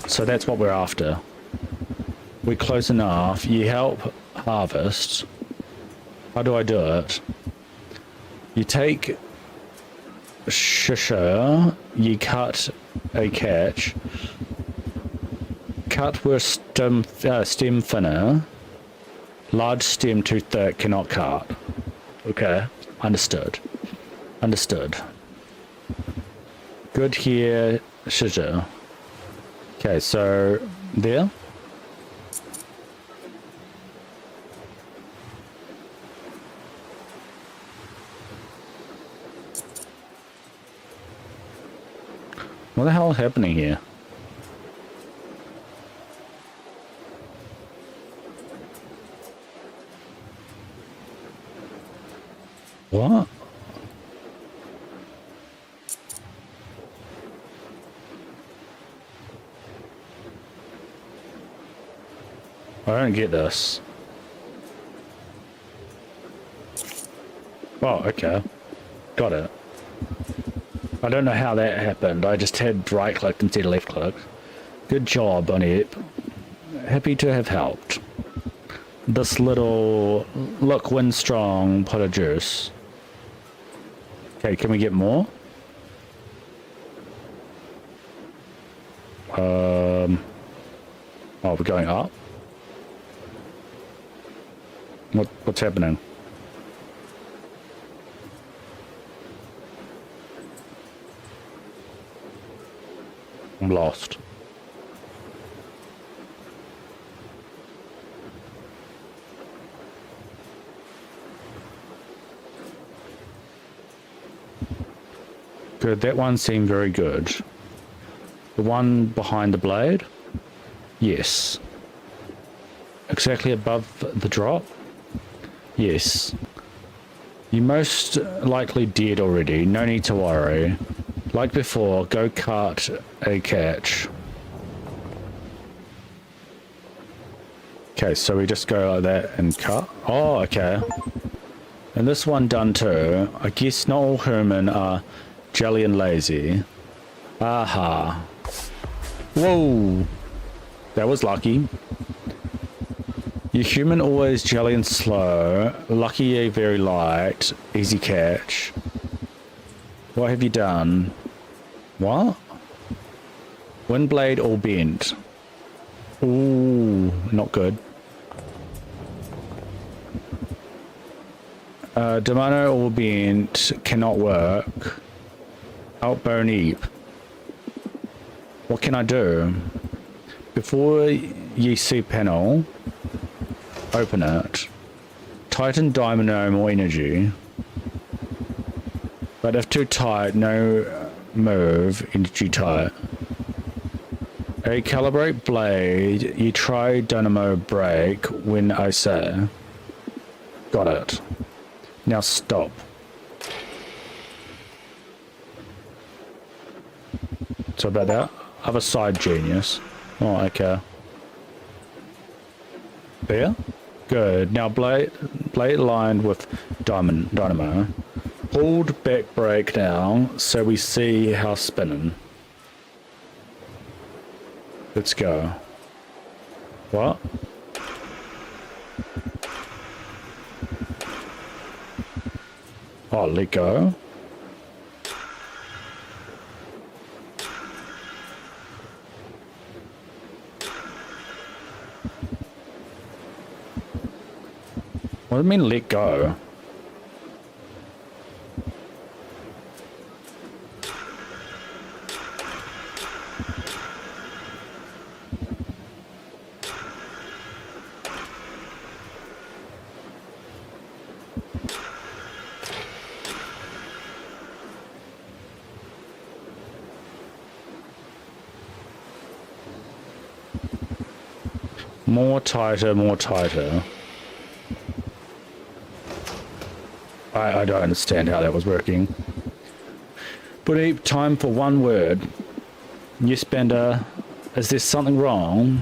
So that's what we're after. We're close enough. You help harvest. How do I do it? You take shisha, you cut a catch. Cut where stem thinner. Large stem too thick cannot cut. Okay, understood. Understood. Good here, shisha. Okay, so there. What the hell is happening here? What? I don't get this. Oh, okay. Got it. I don't know how that happened. I just had right clicked instead of left click. Good job, Bonnie. Happy to have helped. This little look wind strong pot of juice. Okay, can we get more? Oh, we're going up. What's happening? I'm lost. Good, that one seemed very good. The one behind the blade? Yes. Exactly above the drop? Yes. You most likely dead already, no need to worry. Like before, go cut a catch. Okay, so we just go like that and cut. Oh, okay. And this one done too. I guess not all human are jelly and lazy. Aha. Whoa. That was lucky. You human always jelly and slow. Lucky you very light. Easy catch. What have you done? What? Windblade all bent. Ooh, not good. Demano all bent. Cannot work. Outbone Eep. What can I do? Before ye see panel, open it. Tighten Dynamo more energy. But if too tight, no move, energy tight. A calibrate blade, you try dynamo break when I say. Got it. Now stop. So about that. Other side genius. Oh, okay. There? Good. Now blade lined with dynamo. Hold back brake down so we see how spinning. Let's go. What? Oh, let go. What do you mean let go? More tighter, more tighter. I don't understand how that was working. But time for one word. Yes, Bender. Is there something wrong?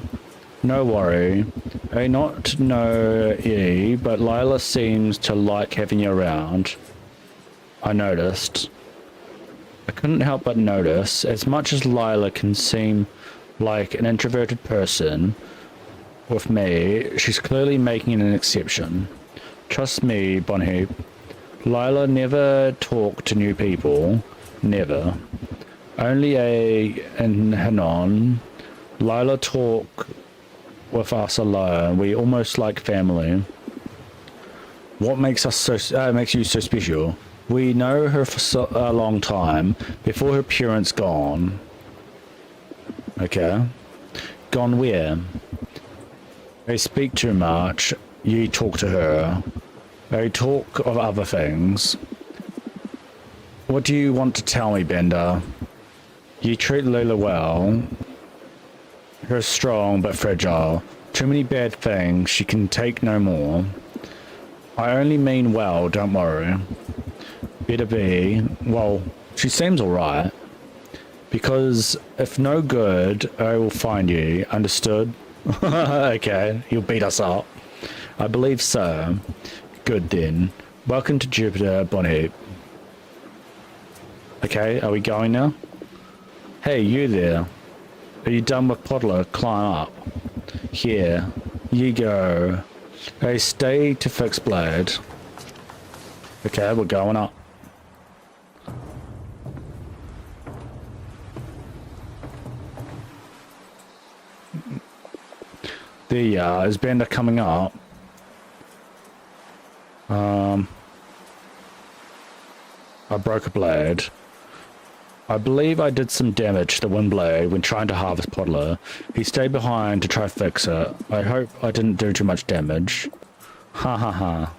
No worry. Not no ye, but Lila seems to like having you around. I noticed. I couldn't help but notice, as much as Lila can seem like an introverted person, with me, she's clearly making an exception. Trust me, Bonheap. Lila never talked to new people. Never. Only in Hanon. Lila talk with us alone. We almost like family. What makes us so makes you so special? We know her for a long time, before her parents gone. Okay. Gone where? They speak too much. You talk to her. They talk of other things. What do you want to tell me, Bender? You treat Lila well. Her strong but fragile. Too many bad things. She can take no more. I only mean well, don't worry. Better be. Well, she seems alright. Because if no good, I will find you. Understood? Okay, you'll beat us up. I believe so. Good then. Welcome to Jupiter, Bonheap. Okay, are we going now? Hey, you there. Are you done with Podler? Climb up. Here. You go. Hey, stay to fix blade. Okay, we're going up. There you are. Is Bender coming up? I broke a blade. I believe I did some damage to the wind blade when trying to harvest Podler. He stayed behind to try fix it. I hope I didn't do too much damage. Ha ha ha.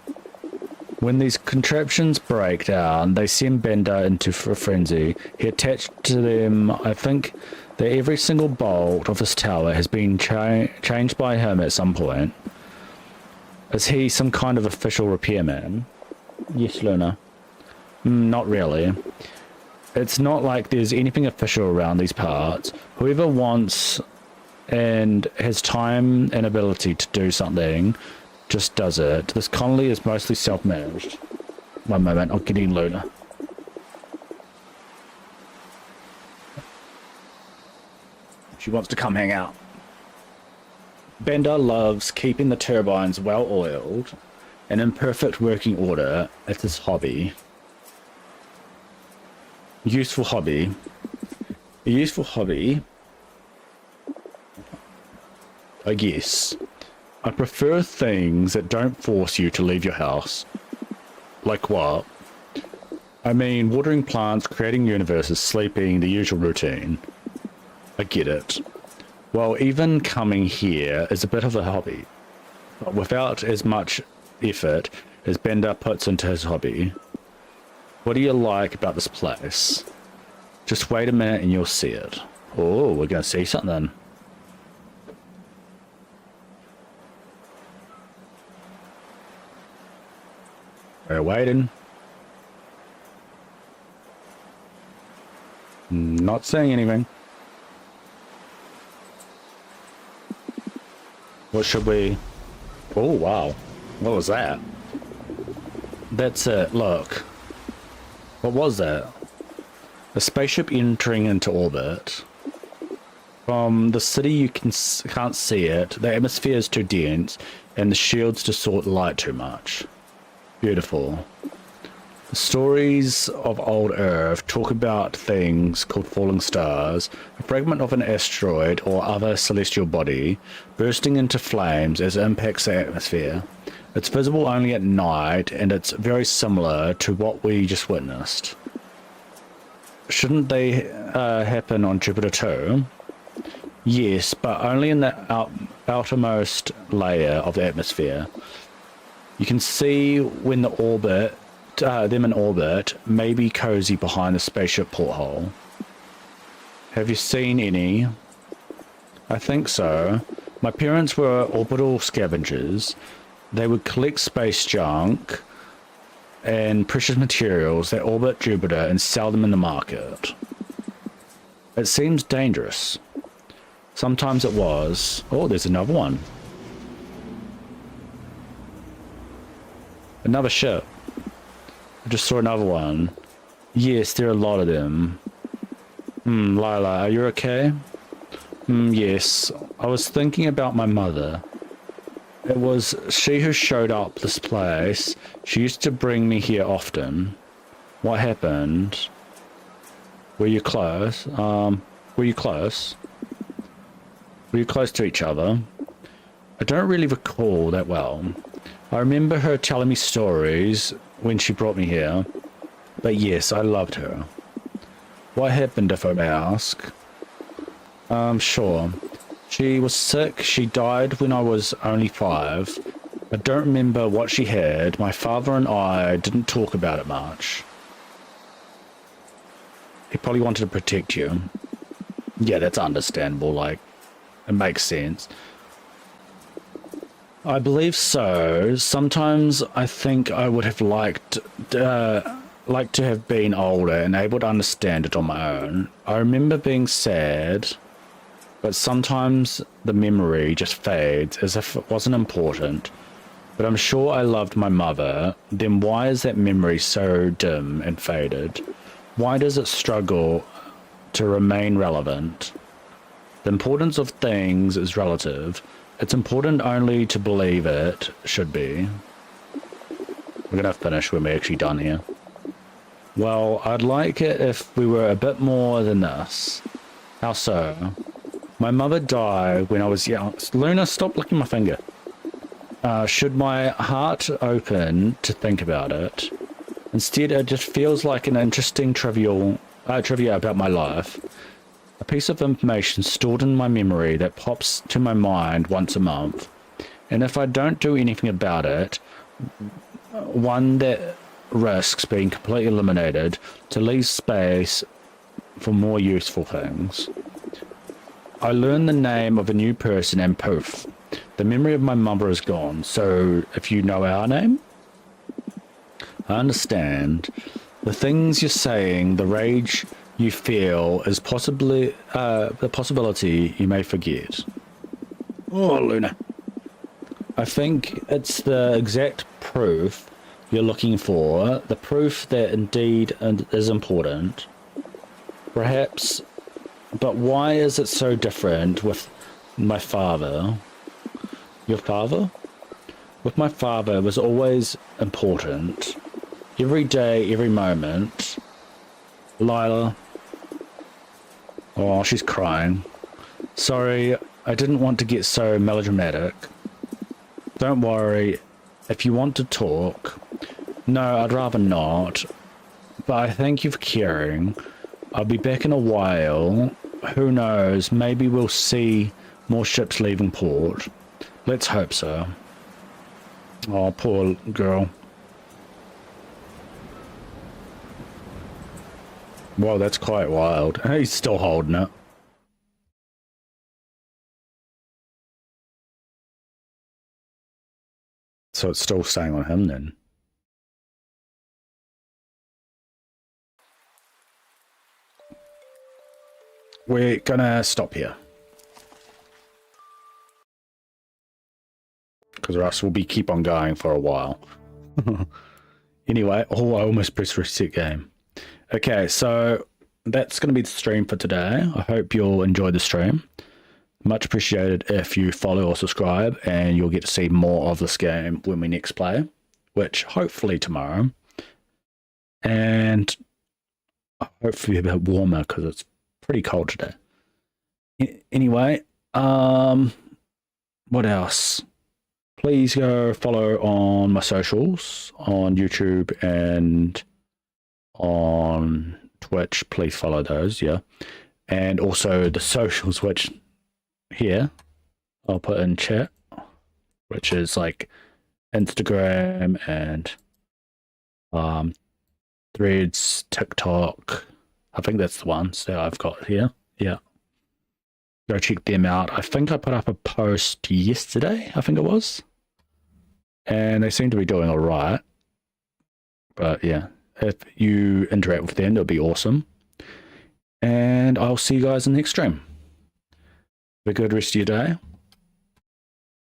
When these contraptions break down, they send Bender into a frenzy. He attached to them, I think, that every single bolt of this tower has been changed by him at some point. Is he some kind of official repairman? Yes, Luna. Not really. It's not like there's anything official around these parts. Whoever wants and has time and ability to do something, just does it. This colony is mostly self-managed. One moment, I'm getting Luna. She wants to come hang out. Bender loves keeping the turbines well-oiled and in perfect working order. It's his hobby. Useful hobby. A useful hobby, I guess. I prefer things that don't force you to leave your house. Like what? I mean, watering plants, creating universes, sleeping, the usual routine. I get it. Well, even coming here is a bit of a hobby, but without as much effort as Bender puts into his hobby. What do you like about this place? Just wait a minute and you'll see it. Oh, we're going to see something. We're waiting. Not saying anything. What should we... Oh, wow. What was that? That's it. Look. What was that? A spaceship entering into orbit. From the city you can't see it. The atmosphere is too dense and the shields distort light too much. Beautiful. The stories of old Earth talk about things called falling stars, a fragment of an asteroid or other celestial body bursting into flames as it impacts the atmosphere. It's visible only at night, and it's very similar to what we just witnessed. Shouldn't they happen on Jupiter too? Yes, but only in the outermost layer of the atmosphere. You can see when the orbit, them in orbit, may be cozy behind the spaceship porthole. Have you seen any? I think so. My parents were orbital scavengers. They would collect space junk and precious materials that orbit Jupiter and sell them in the market. It seems dangerous. Sometimes it was. Oh, there's another one. Another ship. I just saw another one. Yes, there are a lot of them. Lila, are you okay? Yes. I was thinking about my mother. It was she who showed up this place. She used to bring me here often. What happened? Were you close? Were you close? Were you close to each other? I don't really recall that well. I remember her telling me stories when she brought me here. But yes, I loved her. What happened, if I may ask? Sure. She was sick. She died when I was only 5. I don't remember what she had. My father and I didn't talk about it much. He probably wanted to protect you. Yeah, that's understandable. Like, it makes sense. I believe so. Sometimes I think I would have liked to have been older and able to understand it on my own. I remember being sad, but sometimes the memory just fades as if it wasn't important. But I'm sure I loved my mother. Then why is that memory so dim and faded? Why does it struggle to remain relevant? The importance of things is relative. It's important only to believe it should be. We're gonna finish when we're actually done here. Well, I'd like it if we were a bit more than this. How so? My mother died when I was young. Luna, stop licking my finger. Should my heart open to think about it? Instead, it just feels like an interesting trivia about my life. A piece of information stored in my memory that pops to my mind once a month. And if I don't do anything about it, one that risks being completely eliminated to leave space for more useful things. I learn the name of a new person and poof, the memory of my mother is gone. So if you know our name? I understand. The things you're saying, the rage you feel is possibly the possibility you may forget. Oh, Luna. I think it's the exact proof you're looking for, the proof that indeed is important. Perhaps, but why is it so different with my father? Your father? With my father, it was always important. Every day, every moment. Lila. Oh, she's crying. Sorry, I didn't want to get so melodramatic. Don't worry, if you want to talk... No, I'd rather not. But I thank you for caring. I'll be back in a while. Who knows, maybe we'll see more ships leaving port. Let's hope so. Oh, poor girl. Wow, that's quite wild. He's still holding it. So it's still staying on him then. We're gonna stop here. Because or else we'll be keep on going for a while. Anyway, oh, I almost pressed reset game. Okay, so that's going to be the stream for today. I hope you'll enjoy the stream. Much appreciated if you follow or subscribe, and you'll get to see more of this game when we next play, which hopefully tomorrow. And hopefully a bit warmer because it's pretty cold today. Anyway, what else? Please go follow on my socials on YouTube and on Twitch. Please follow those, yeah. And also the socials, which here I'll put in chat, which is like Instagram and Threads, TikTok. I think that's the ones that I've got here. Yeah. Go check them out. I think I put up a post yesterday, I think it was. And they seem to be doing all right. But yeah, if you interact with them, it'll be awesome. And I'll see you guys in the next stream. Have a good rest of your day.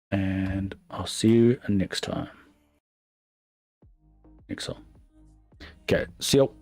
And I'll see you next time. Next time. Okay, see you.